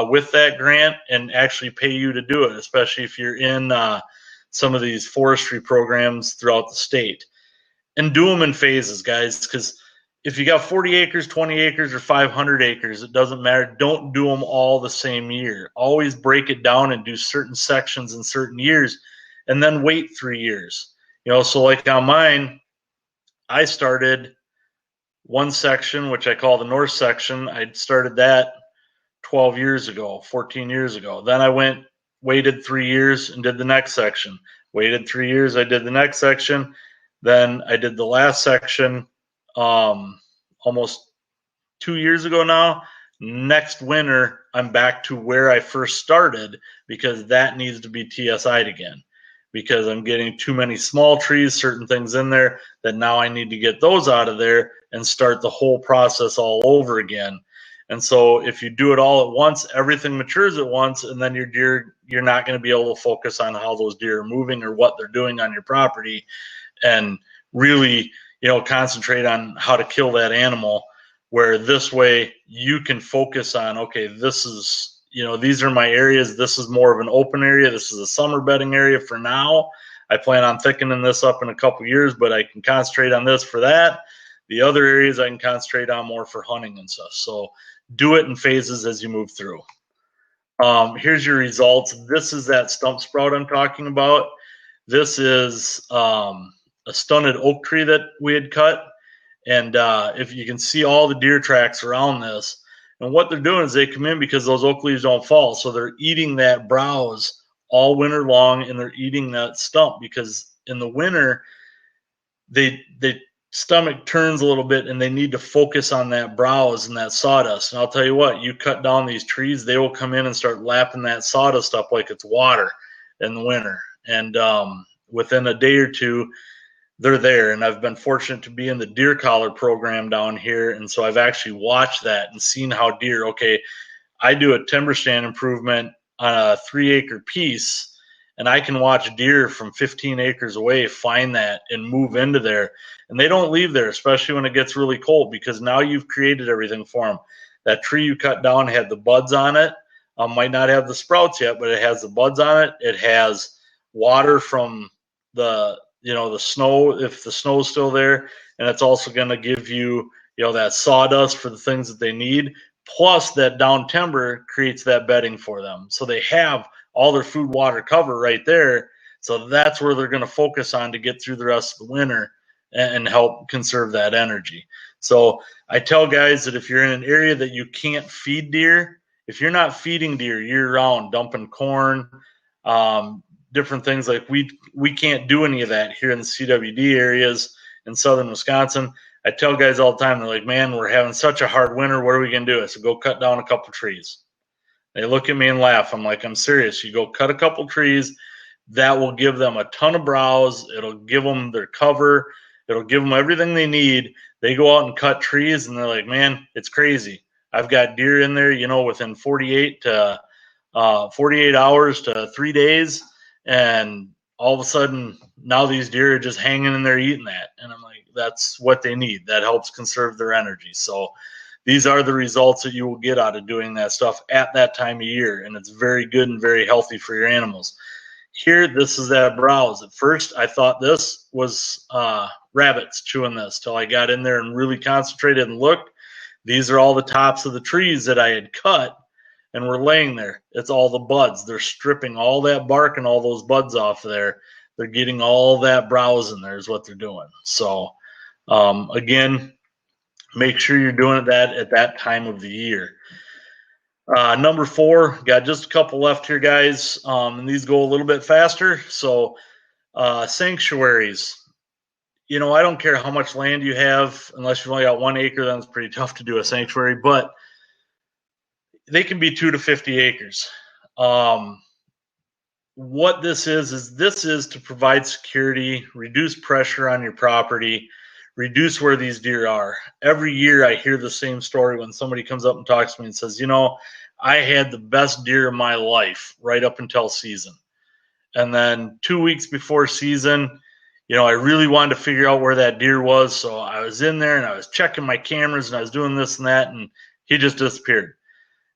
with that grant and actually pay you to do it, especially if you're in some of these forestry programs throughout the state. And do them in phases, guys, because if you got 40 acres, 20 acres, or 500 acres, it doesn't matter. Don't do them all the same year. Always break it down and do certain sections in certain years, and then wait 3 years. So like on mine, I started one section, which I call the north section. I started that 12 years ago, 14 years ago. Then I waited 3 years and did the next section. Waited 3 years, I did the next section. Then I did the last section almost 2 years ago now. Next winter, I'm back to where I first started, because that needs to be TSI'd again, because I'm getting too many small trees, certain things in there that now I need to get those out of there and start the whole process all over again. And so if you do it all at once, everything matures at once, and then your deer, you're not going to be able to focus on how those deer are moving or what they're doing on your property, and really concentrate on how to kill that animal, where this way you can focus on, okay, this is, these are my areas. This is more of an open area. This is a summer bedding area for now. I plan on thickening this up in a couple years, but I can concentrate on this for that. The other areas I can concentrate on more for hunting and stuff. So do it in phases as you move through. Here's your results. This is that stump sprout I'm talking about. This is a stunted oak tree that we had cut, and if you can see all the deer tracks around this, and what they're doing is they come in because those oak leaves don't fall, so they're eating that browse all winter long, and they're eating that stump, because in the winter they stomach turns a little bit and they need to focus on that browse and that sawdust. And I'll tell you what, you cut down these trees, they will come in and start lapping that sawdust up like it's water in the winter. And within a day or two, they're there. And I've been fortunate to be in the deer collar program down here. And so I've actually watched that and seen how deer, okay, I do a timber stand improvement on a 3-acre piece, and I can watch deer from 15 acres away find that and move into there. And they don't leave there, especially when it gets really cold, because now you've created everything for them. That tree you cut down had the buds on it. Might not have the sprouts yet, but it has the buds on it. It has water from the snow, if the snow's still there, and it's also going to give you, that sawdust for the things that they need. Plus, that down timber creates that bedding for them. So they have all their food, water, cover right there. So that's where they're going to focus on to get through the rest of the winter and help conserve that energy. So I tell guys that if you're in an area that you can't feed deer, if you're not feeding deer year round, dumping corn, different things, like we can't do any of that here in the CWD areas in southern Wisconsin. I tell guys all the time, they're like, man, we're having such a hard winter. What are we going to do? I said, go cut down a couple trees. They look at me and laugh. I'm like, I'm serious. You go cut a couple trees. That will give them a ton of browse. It'll give them their cover. It'll give them everything they need. They go out and cut trees, and they're like, man, it's crazy. I've got deer in there, within 48 hours to 3 days. And all of a sudden, now these deer are just hanging in there eating that. And I'm like, that's what they need. That helps conserve their energy. So these are the results that you will get out of doing that stuff at that time of year. And it's very good and very healthy for your animals. Here, this is that browse. At first, I thought this was rabbits chewing this till I got in there and really concentrated and looked. These are all the tops of the trees that I had cut and were laying there. It's all the buds. They're stripping all that bark and all those buds off of there. They're getting all that browse in there is what they're doing. So, again, make sure you're doing that at that time of the year. Number 4, got just a couple left here, guys, and these go a little bit faster. So sanctuaries. I don't care how much land you have, unless you've only got 1 acre, then it's pretty tough to do a sanctuary, but they can be 2 to 50 acres. What this is to provide security, reduce pressure on your property, reduce where these deer are. Every year I hear the same story when somebody comes up and talks to me and says, I had the best deer of my life right up until season. And then 2 weeks before season, I really wanted to figure out where that deer was. So I was in there and I was checking my cameras and I was doing this and that, and he just disappeared.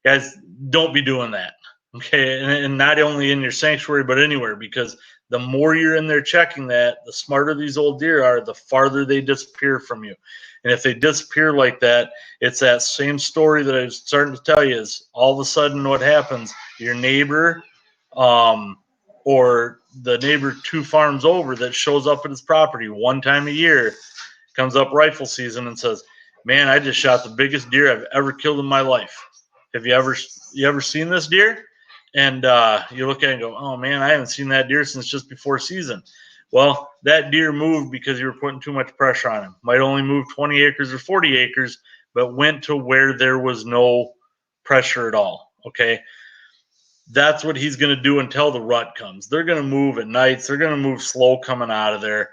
Guys, don't be doing that. Okay. And not only in your sanctuary, but anywhere, because the more you're in there checking that, the smarter these old deer are, the farther they disappear from you. And if they disappear like that, it's that same story that I was starting to tell you, is all of a sudden what happens, your neighbor or the neighbor 2 farms over that shows up at his property one time a year, comes up rifle season and says, man, I just shot the biggest deer I've ever killed in my life. Have you ever seen this deer? And you look at it and go, oh, man, I haven't seen that deer since just before season. Well, that deer moved because you were putting too much pressure on him. Might only move 20 acres or 40 acres, but went to where there was no pressure at all, okay? That's what he's going to do until the rut comes. They're going to move at nights. They're going to move slow coming out of there,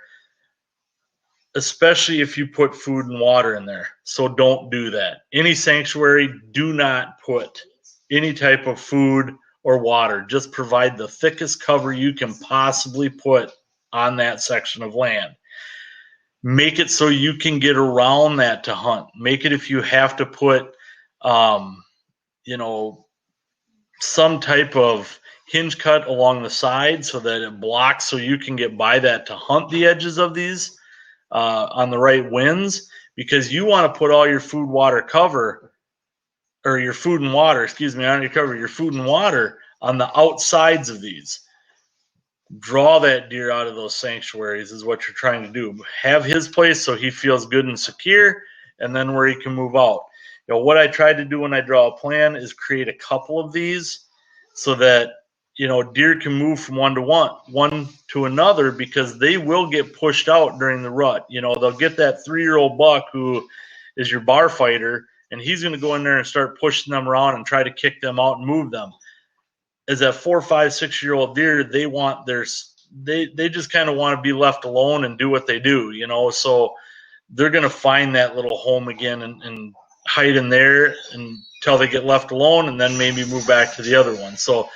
especially if you put food and water in there. So don't do that. Any sanctuary, do not put any type of food or water. Just provide the thickest cover you can possibly put on that section of land. Make it so you can get around that to hunt. Make it if you have to put, some type of hinge cut along the side so that it blocks so you can get by that to hunt the edges of these on the right winds, because you want to put all your food, water cover, or your food and water, on your cover, your food and water on the outsides of these. Draw that deer out of those sanctuaries is what you're trying to do. Have his place so he feels good and secure, and then where he can move out. What I try to do when I draw a plan is create a couple of these so that deer can move from one to another because they will get pushed out during the rut. They'll get that 3-year-old buck who is your bar fighter, and he's going to go in there and start pushing them around and try to kick them out and move them. As that 4, 5, 6-year-old deer, they just kind of want to be left alone and do what they do, so they're going to find that little home again and hide in there until they get left alone, and then maybe move back to the other one. So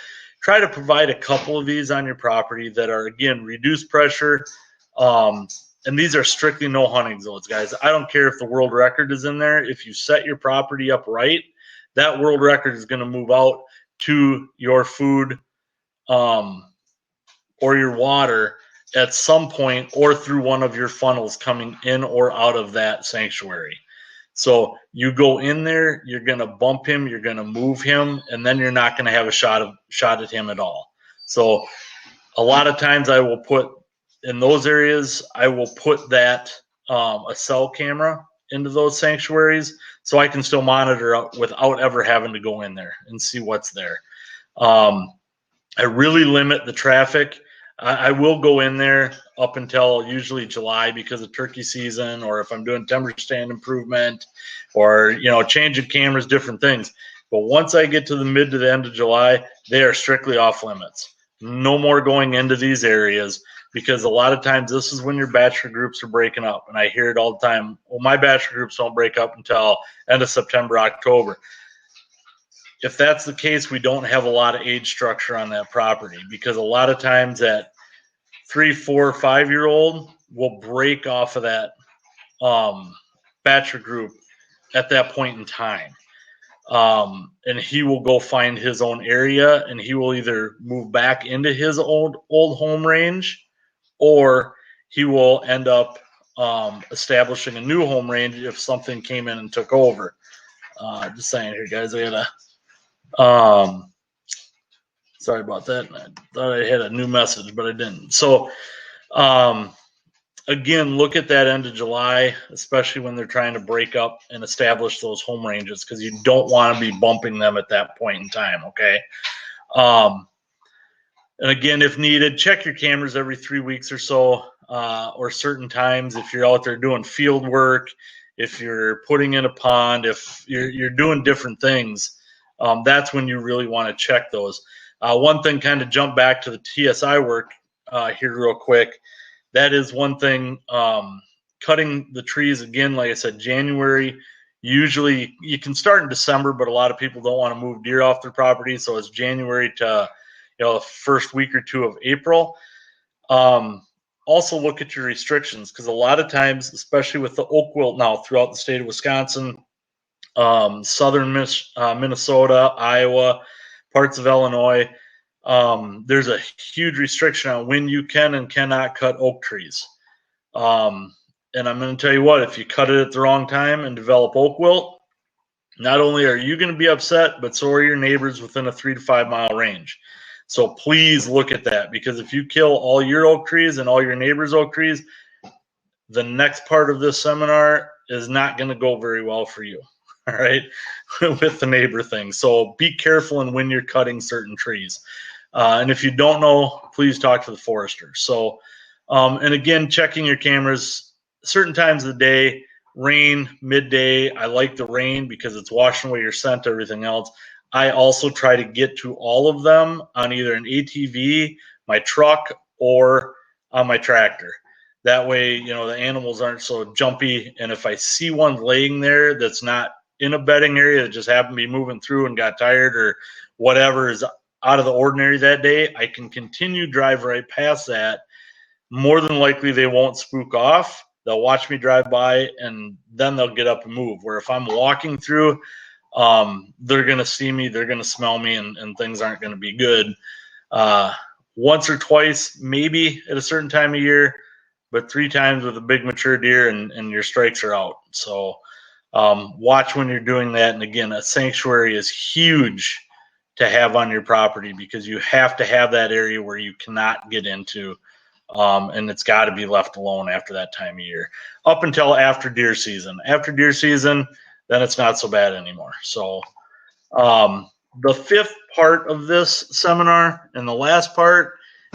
try to provide a couple of these on your property that are, again, reduced pressure. And these are strictly no hunting zones, guys. I don't care if the world record is in there. If you set your property up right, that world record is going to move out to your food or your water at some point, or through one of your funnels coming in or out of that sanctuary. So you go in there, you're going to bump him, you're going to move him, and then you're not going to have a shot at him at all. So a lot of times I will put in those areas, I will put that a cell camera into those sanctuaries so I can still monitor without ever having to go in there and see what's there. I really limit the traffic. I will go in there up until usually July because of turkey season, or if I'm doing timber stand improvement, or changing cameras, different things. But once I get to the mid to the end of July, they are strictly off limits. No more going into these areas, because a lot of times this is when your bachelor groups are breaking up, and I hear it all the time. Well, my bachelor groups don't break up until end of September, October. If that's the case, we don't have a lot of age structure on that property, because a lot of times that 3, 4, 5-year-old will break off of that bachelor group at that point in time. And he will go find his own area, and he will either move back into his old home range, or he will end up establishing a new home range if something came in and took over. Just saying here, guys, I gotta sorry about that. I thought I had a new message, but I didn't. So, again, look at that end of July, especially when they're trying to break up and establish those home ranges, because you don't want to be bumping them at that point in time, okay? And again, if needed, check your cameras every 3 weeks or so, or certain times if you're out there doing field work, if you're putting in a pond, if you're doing different things. That's when you really want to check those. One thing, kind of jump back to the TSI work here real quick. That is one thing, cutting the trees, again, like I said, January, usually you can start in December, but a lot of people don't want to move deer off their property. So it's January to, the first week or two of April. Also look at your restrictions, because a lot of times, especially with the oak wilt now throughout the state of Wisconsin, southern Minnesota, Iowa, parts of Illinois, there's a huge restriction on when you can and cannot cut oak trees. And I'm going to tell you what, if you cut it at the wrong time and develop oak wilt, not only are you going to be upset, but so are your neighbors within a 3 to 5 mile range. So please look at that, because if you kill all your oak trees and all your neighbors' oak trees, the next part of this seminar is not going to go very well for you. All right, with the neighbor thing. So be careful in when you're cutting certain trees. And if you don't know, please talk to the forester. So, and again, checking your cameras certain times of the day, rain, midday. I like the rain because it's washing away your scent, everything else. I also try to get to all of them on either an ATV, my truck, or on my tractor. That way, the animals aren't so jumpy. And if I see one laying there that's not in a bedding area, that just happened to be moving through and got tired or whatever is out of the ordinary that day, I can continue drive right past that. More than likely, they won't spook off. They'll watch me drive by, and then they'll get up and move. Where if I'm walking through, they're going to see me, they're going to smell me, and things aren't going to be good. Once or twice, maybe at a certain time of year, but 3 times with a big mature deer, and your strikes are out. So watch when you're doing that. And again, a sanctuary is huge to have on your property, because you have to have that area where you cannot get into, and it's got to be left alone after that time of year, up until after deer season. After deer season, then it's not so bad anymore. So The fifth part of this seminar and the last part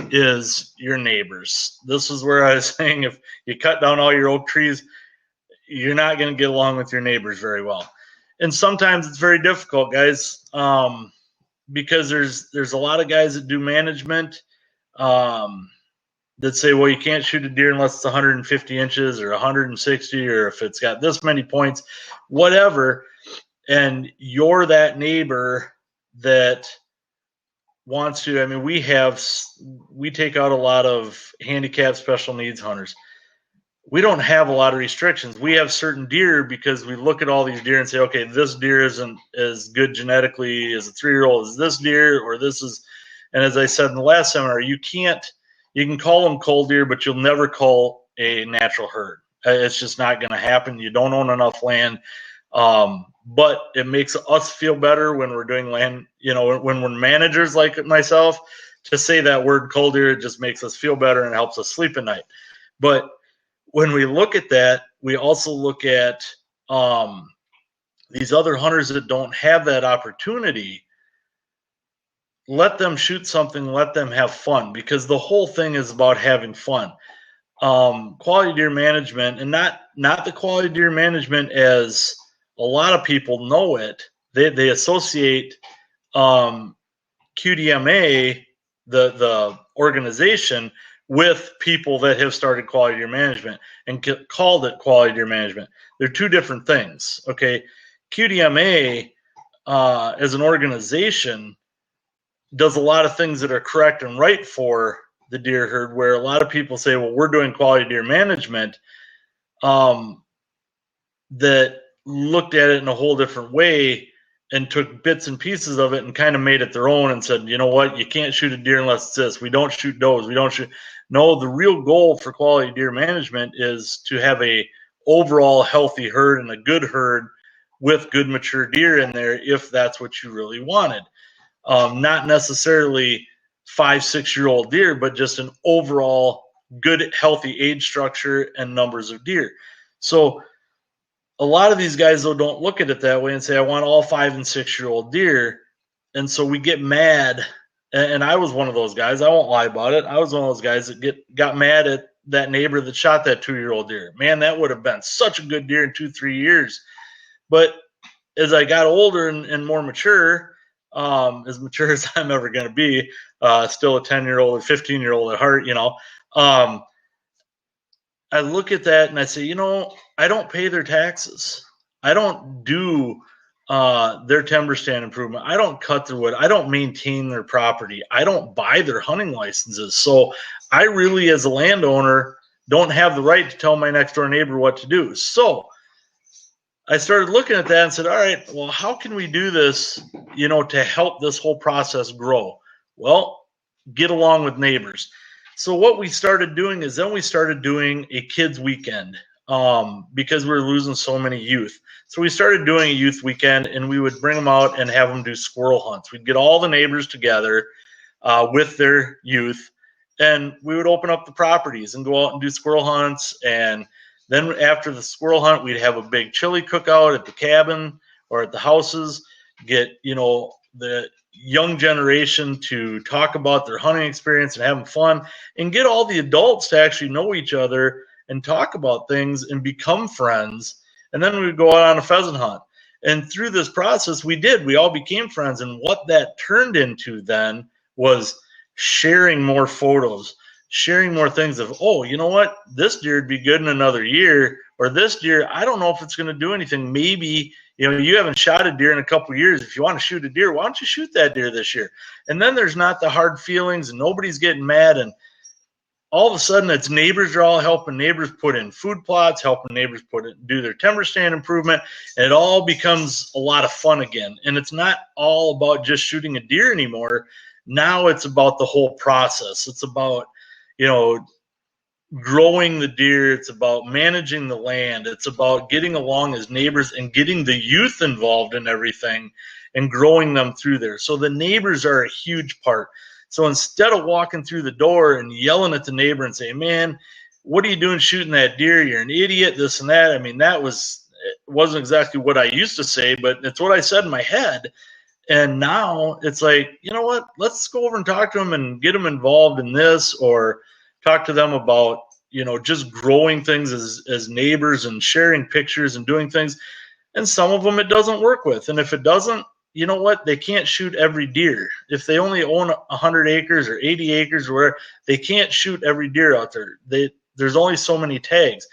is your neighbors. This is where I was saying if you cut down all your oak trees, you're not going to get along with your neighbors very well. And sometimes it's very difficult, guys, because there's a lot of guys that do management that say, well, you can't shoot a deer unless it's 150 inches or 160, or if it's got this many points, whatever. And you're that neighbor that wants to. I mean, we take out a lot of handicapped special needs hunters. We don't have a lot of restrictions. We have certain deer because we look at all these deer and say, okay, this deer isn't as good genetically as a 3-year-old as this deer, or this is. And as I said in the last seminar, you can call them cull deer, but you'll never cull a natural herd. It's just not going to happen. You don't own enough land. But it makes us feel better when we're doing land, when we're managers like myself, to say that word cull deer, it just makes us feel better and helps us sleep at night. But when we look at that, we also look at these other hunters that don't have that opportunity. Let them shoot something, let them have fun, because the whole thing is about having fun. Quality deer management, and not the quality deer management as a lot of people know it. They associate QDMA, the organization, with people that have started quality deer management and called it quality deer management. They're two different things. Okay, QDMA as an organization does a lot of things that are correct and right for the deer herd, where a lot of people say, well, we're doing quality deer management, that looked at it in a whole different way and took bits and pieces of it and kind of made it their own and said, you know what, you can't shoot a deer unless it's this. We don't shoot does. We don't shoot. No, the real goal for quality deer management is to have a overall healthy herd and a good herd with good mature deer in there, if that's what you really wanted. Not necessarily 5-6-year-old deer, but just an overall good, healthy age structure and numbers of deer. So a lot of these guys, though, don't look at it that way and say, I want all 5- and 6-year-old deer. And so we get mad. And I was one of those guys. I won't lie about it. I was one of those guys that got mad at that neighbor that shot that 2-year-old deer. Man, that would have been such a good deer in 2-3 years. But as I got older and more mature as I'm ever going to be, still a 10-year-old or 15-year-old at heart, I look at that and I say, I don't pay their taxes. I don't do their timber stand improvement. I don't cut their wood. I don't maintain their property. I don't buy their hunting licenses. So I really, as a landowner, don't have the right to tell my next door neighbor what to do. So I started looking at that and said, all right, well, how can we do this, to help this whole process grow? Well, get along with neighbors. So what we started doing is then we started doing a kids weekend because we were losing so many youth. So we started doing a youth weekend, and we would bring them out and have them do squirrel hunts. We'd get all the neighbors together with their youth, and we would open up the properties and go out and do squirrel hunts. And then after the squirrel hunt, we'd have a big chili cookout at the cabin or at the houses, get, the young generation to talk about their hunting experience and having fun, and get all the adults to actually know each other and talk about things and become friends. And then we would go out on a pheasant hunt. And through this process, we all became friends. And what that turned into then was sharing more photos, sharing more things of, oh, you know what? This deer would be good in another year, or this deer, I don't know if it's going to do anything. Maybe, you haven't shot a deer in a couple of years. If you want to shoot a deer, why don't you shoot that deer this year? And then there's not the hard feelings, and nobody's getting mad. And all of a sudden, it's neighbors are all helping neighbors put in food plots, helping neighbors do their timber stand improvement, and it all becomes a lot of fun again. And it's not all about just shooting a deer anymore. Now it's about the whole process. It's about, growing the deer. It's about managing the land. It's about getting along as neighbors and getting the youth involved in everything and growing them through there. So the neighbors are a huge part. So instead of walking through the door and yelling at the neighbor and saying, man, what are you doing shooting that deer? You're an idiot, this and that. I mean, it wasn't exactly what I used to say, but it's what I said in my head. And now it's like, you know what? Let's go over and talk to them and get them involved in this, or talk to them about, just growing things as neighbors and sharing pictures and doing things. And some of them it doesn't work with. And if it doesn't, you know what? They can't shoot every deer. If they only own 100 acres or 80 acres or whatever, they can't shoot every deer out there. There's only so many tags.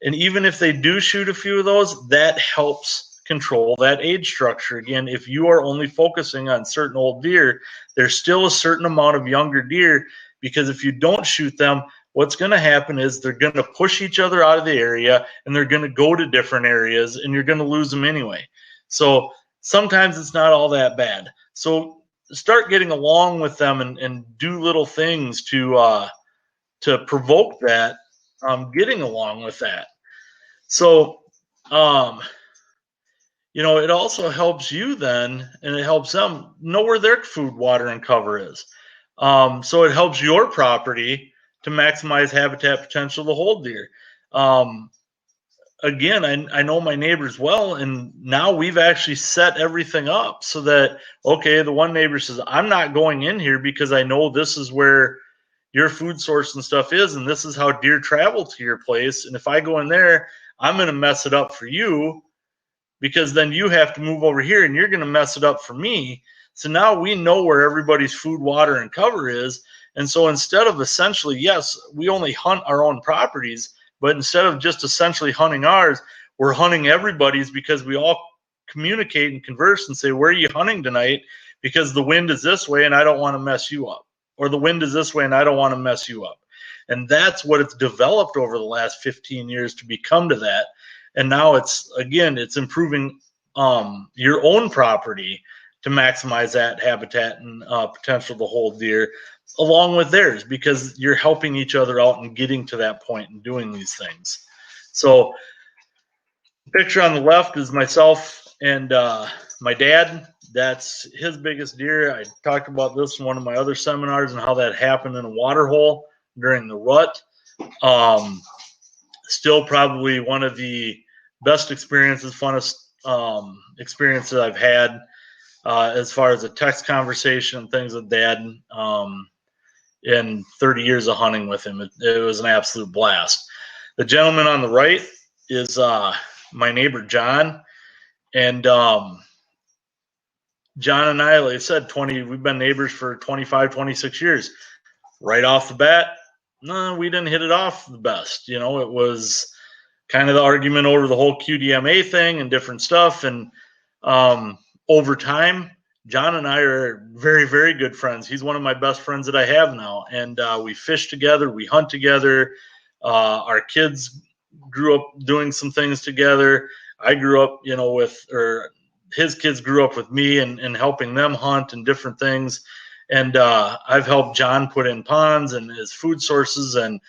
And even if they do shoot a few of those, that helps control that age structure. Again, if you are only focusing on certain old deer, there's still a certain amount of younger deer, because if you don't shoot them, what's going to happen is they're going to push each other out of the area, and they're going to go to different areas, and you're going to lose them anyway. So sometimes it's not all that bad. So start getting along with them and do little things to provoke that, getting along with that. So, it also helps you then, and it helps them know where their food, water, and cover is. So it helps your property to maximize habitat potential of the whole deer. Again, I know my neighbors well, and now we've actually set everything up so that, okay, the one neighbor says, I'm not going in here because I know this is where your food source and stuff is, and this is how deer travel to your place. And if I go in there, I'm going to mess it up for you, because then you have to move over here and you're going to mess it up for me. So now we know where everybody's food, water, and cover is. And so instead of essentially, yes, we only hunt our own properties, but instead of just essentially hunting ours, we're hunting everybody's, because we all communicate and converse and say, where are you hunting tonight? Because the wind is this way and I don't want to mess you up. Or the wind is this way and I don't want to mess you up. And that's what it's developed over the last 15 years to become to that. And now it's improving your own property to maximize that habitat and potential to hold deer along with theirs, because you're helping each other out and getting to that point and doing these things. So the picture on the left is myself and my dad. That's his biggest deer. I talked about this in one of my other seminars and how that happened in a water hole during the rut. Still probably one of the best experiences, funnest experiences I've had as far as a text conversation and things with Dad in 30 years of hunting with him. It was an absolute blast. The gentleman on the right is my neighbor, John. And John and I, like I said, we've been neighbors for 25, 26 years. Right off the bat, no, we didn't hit it off the best. It was kind of the argument over the whole QDMA thing and different stuff. And over time, John and I are very, very good friends. He's one of my best friends that I have now. And we fish together, we hunt together. Our kids grew up doing some things together. I grew up, his kids grew up with me and helping them hunt and different things. And I've helped John put in ponds and his food sources. And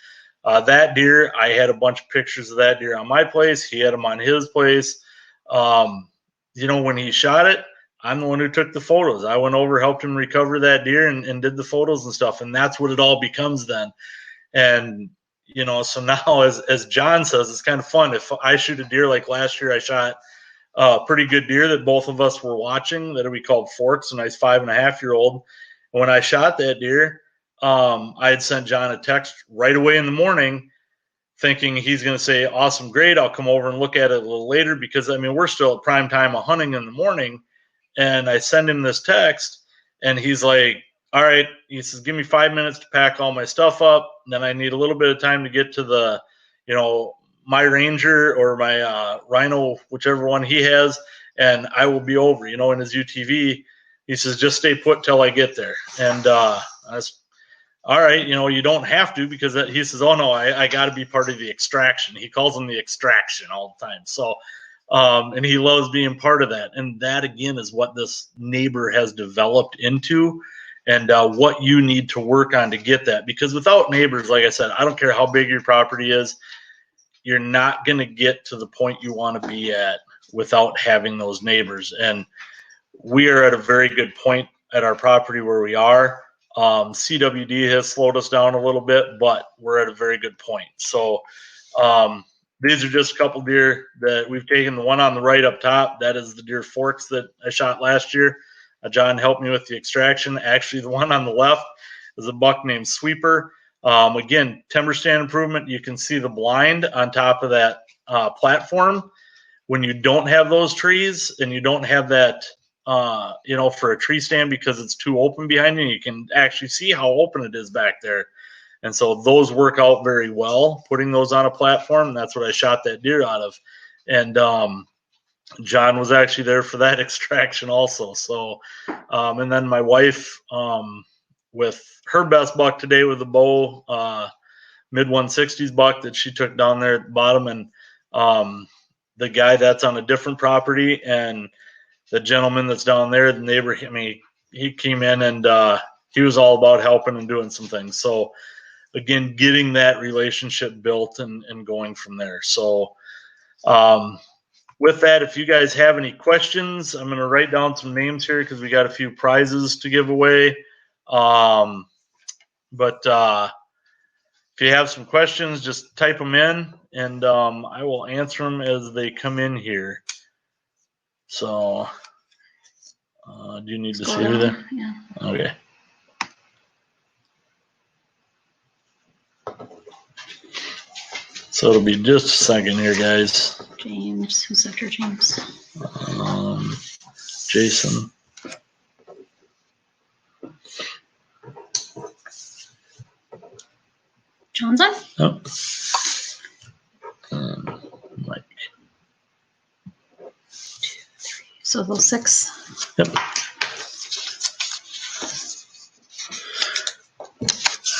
that deer, I had a bunch of pictures of that deer on my place. He had them on his place. When he shot it, I'm the one who took the photos. I went over, helped him recover that deer and did the photos and stuff. And that's what it all becomes then. And, so now as John says, it's kind of fun. If I shoot a deer, like last year, I shot a pretty good deer that both of us were watching that we called Forks, a nice 5.5-year-old. When I shot that deer, I had sent John a text right away in the morning thinking he's going to say, awesome, great, I'll come over and look at it a little later, because, we're still at prime time of hunting in the morning. And I send him this text, and he's like, all right, he says, give me 5 minutes to pack all my stuff up. And then I need a little bit of time to get to the, my Ranger or my Rhino, whichever one he has, and I will be over, in his UTV. He says, just stay put till I get there. And I was, all right, you don't have to, because he says, oh, no, I got to be part of the extraction. He calls them the extraction all the time. So, and he loves being part of that. And that, again, is what this neighbor has developed into, and what you need to work on to get that. Because without neighbors, like I said, I don't care how big your property is, you're not going to get to the point you want to be at without having those neighbors. And we are at a very good point at our property where we are. CWD has slowed us down a little bit, but we're at a very good point. So these are just a couple deer that we've taken. The one on the right up top, that is the deer Forks that I shot last year. John helped me with the extraction. Actually, the one on the left is a buck named Sweeper. Again, timber stand improvement. You can see the blind on top of that platform. When you don't have those trees and you don't have that, for a tree stand because it's too open behind you can actually see how open it is back there. And so those work out very well, putting those on a platform. And that's what I shot that deer out of. And John was actually there for that extraction also. So, and then my wife, with her best buck today with the bow, mid 160s buck that she took down there at the bottom. And the guy that's on a different property and the gentleman that's down there, the neighbor, he came in and he was all about helping and doing some things. So again, getting that relationship built and going from there. So with that, if you guys have any questions, I'm going to write down some names here because we got a few prizes to give away. But if you have some questions, just type them in and I will answer them as they come in here. So do you need to see everything? Yeah. Okay. So it'll be just a second here, guys. James, who's after James? Jason. John's on? Oh. Mike. So those 6. Yep.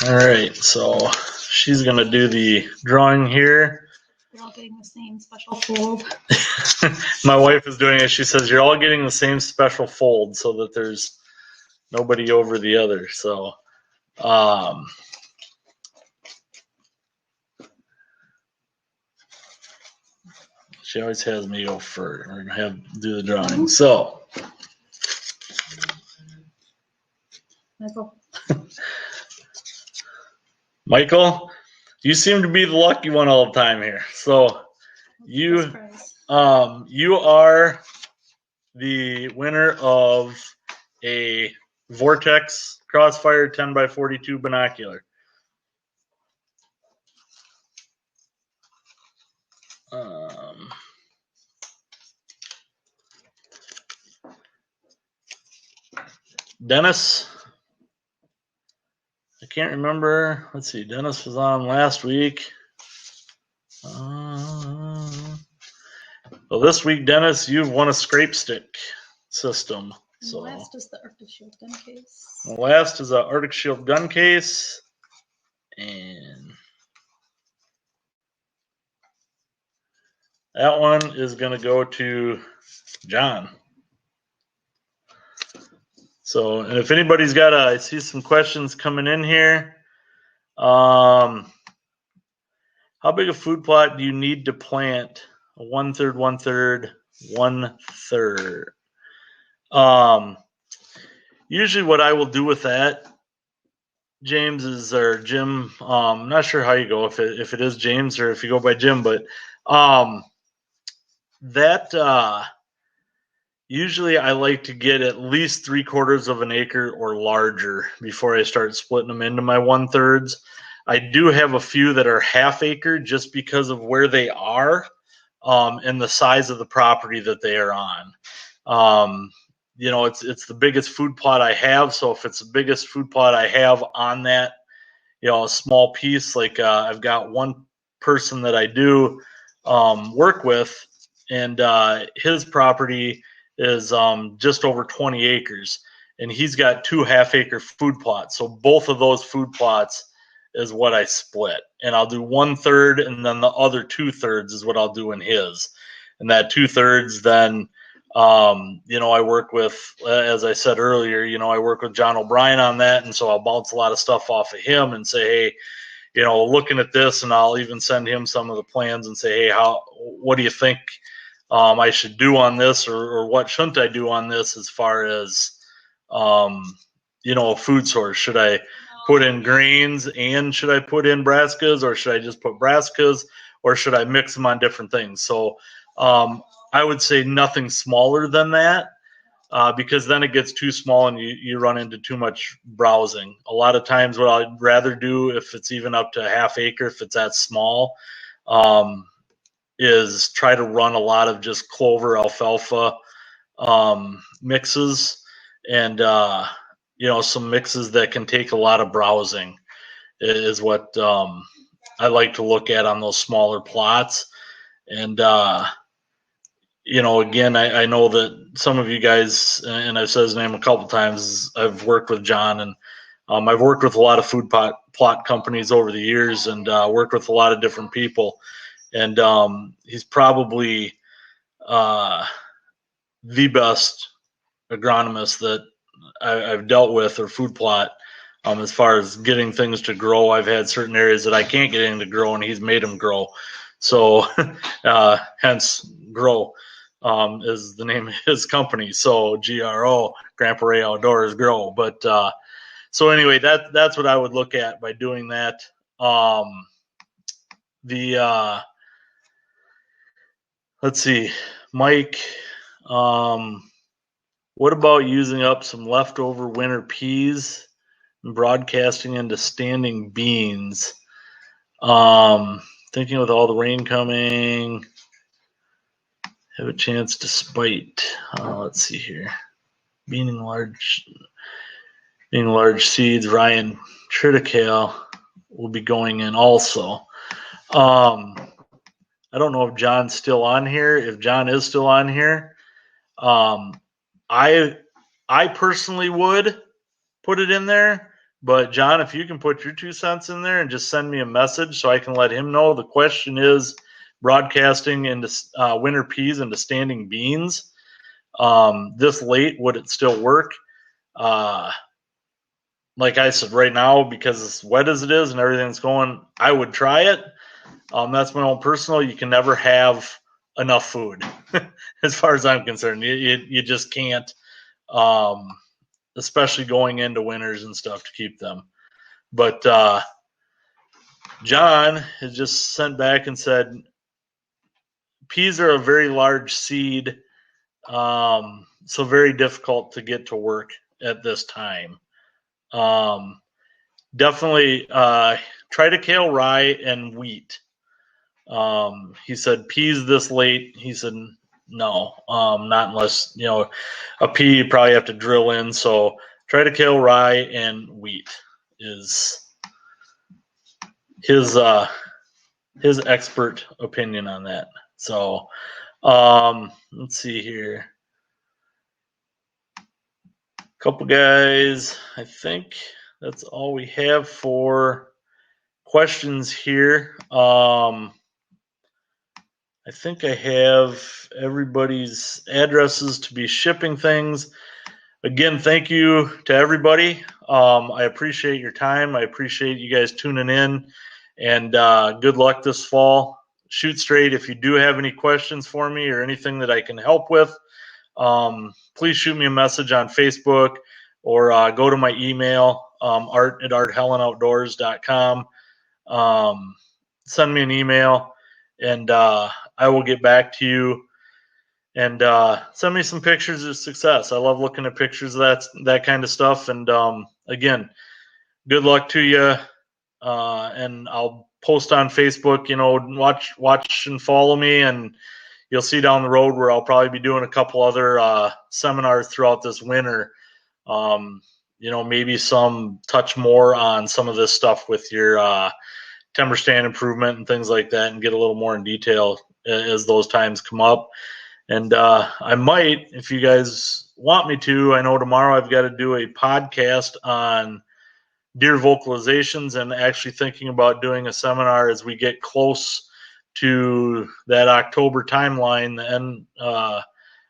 All right, so she's going to do the drawing here. They're all getting the same special fold. My wife is doing it. She says, you're all getting the same special fold so that there's nobody over the other. So, she always has me go first or do the drawing. So, Michael, you seem to be the lucky one all the time here. So you are the winner of a Vortex Crossfire 10x42 binocular. Dennis, I can't remember. Let's see. Dennis was on last week. Well, this week, Dennis, you've won a scrape stick system. And the last is the Arctic Shield gun case. The last is an Arctic Shield gun case. And that one is going to go to John. So, and if anybody's got I see some questions coming in here. How big a food plot do you need to plant? A 1/3, 1/3, 1/3. Usually what I will do with that, James, or Jim, I'm not sure how you go, if it is James or if you go by Jim, but usually I like to get at least 3/4 of an acre or larger before I start splitting them into my 1/3s. I do have a few that are half acre just because of where they are and the size of the property that they are on. It's the biggest food plot I have. So if it's the biggest food plot I have on that, a small piece, like I've got one person that I do work with, and his property is just over 20 acres, and he's got 2 half-acre food plots. So both of those food plots is what I split, and I'll do 1/3, and then the other 2/3 is what I'll do in his. And that 2/3 then, I work with, as I said earlier, I work with John O'Brien on that, and so I'll bounce a lot of stuff off of him and say, hey, looking at this, and I'll even send him some of the plans and say, hey, what do you think I should do on this, or what shouldn't I do on this as far as, a food source? Should I put in grains and should I put in brassicas, or should I just put brassicas, or should I mix them on different things? So I would say nothing smaller than that. because then it gets too small and you run into too much browsing. A lot of times what I'd rather do, if it's even up to a half acre, if it's that small, is try to run a lot of just clover, alfalfa mixes, and some mixes that can take a lot of browsing is what I like to look at on those smaller plots. And again, I know that some of you guys, and I've said his name a couple times, I've worked with John, and I've worked with a lot of food plot companies over the years, and worked with a lot of different people. And he's probably the best agronomist that I've dealt with, or food plot, as far as getting things to grow. I've had certain areas that I can't get in to grow, and he's made them grow. So hence Grow is the name of his company. So GRO, Grandpa Ray Outdoors, Grow. But so anyway, that's what I would look at by doing that. Let's see, Mike, what about using up some leftover winter peas and broadcasting into standing beans? Thinking with all the rain coming, have a chance to spite. Let's see here. Being large seeds, Ryan triticale will be going in also. I don't know if John's still on here. If John is still on here, I personally would put it in there. But John, if you can put your 2 cents in there and just send me a message so I can let him know. The question is broadcasting into winter peas into standing beans. This late, would it still work? Like I said, right now, because as wet as it is and everything's going, I would try it. That's my own personal. You can never have enough food, as far as I'm concerned. You just can't, especially going into winters and stuff, to keep them. But John has just sent back and said peas are a very large seed, so very difficult to get to work at this time. Definitely triticale, rye, and wheat. He said peas this late. He said no, not unless a pea you probably have to drill in. So triticale, rye, and wheat is his expert opinion on that. So let's see here. Couple guys, I think that's all we have for questions here. I think I have everybody's addresses to be shipping things. Again, thank you to everybody. I appreciate your time. I appreciate you guys tuning in, and good luck this fall. Shoot straight. If you do have any questions for me or anything that I can help with, please shoot me a message on Facebook or go to my email, art@helinOutdoors.com. Send me an email, and I will get back to you. And send me some pictures of success. I love looking at pictures of that kind of stuff. And again, good luck to you. And I'll post on Facebook. Watch and follow me, and you'll see down the road where I'll probably be doing a couple other seminars throughout this winter. Maybe some touch more on some of this stuff with your timber stand improvement and things like that, and get a little more in detail as those times come up. And I might, if you guys want me to, I know tomorrow I've got to do a podcast on deer vocalizations, and actually thinking about doing a seminar as we get close to that October timeline, the end,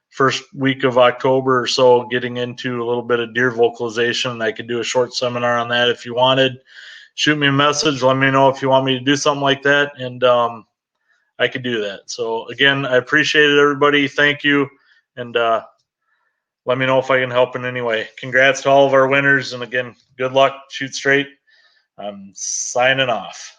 first week of October or so, getting into a little bit of deer vocalization. I could do a short seminar on that if you wanted. Shoot me a message. Let me know if you want me to do something like that, and I could do that. So again, I appreciate it, everybody. Thank you. And let me know if I can help in any way. Congrats to all of our winners. And again, good luck. Shoot straight. I'm signing off.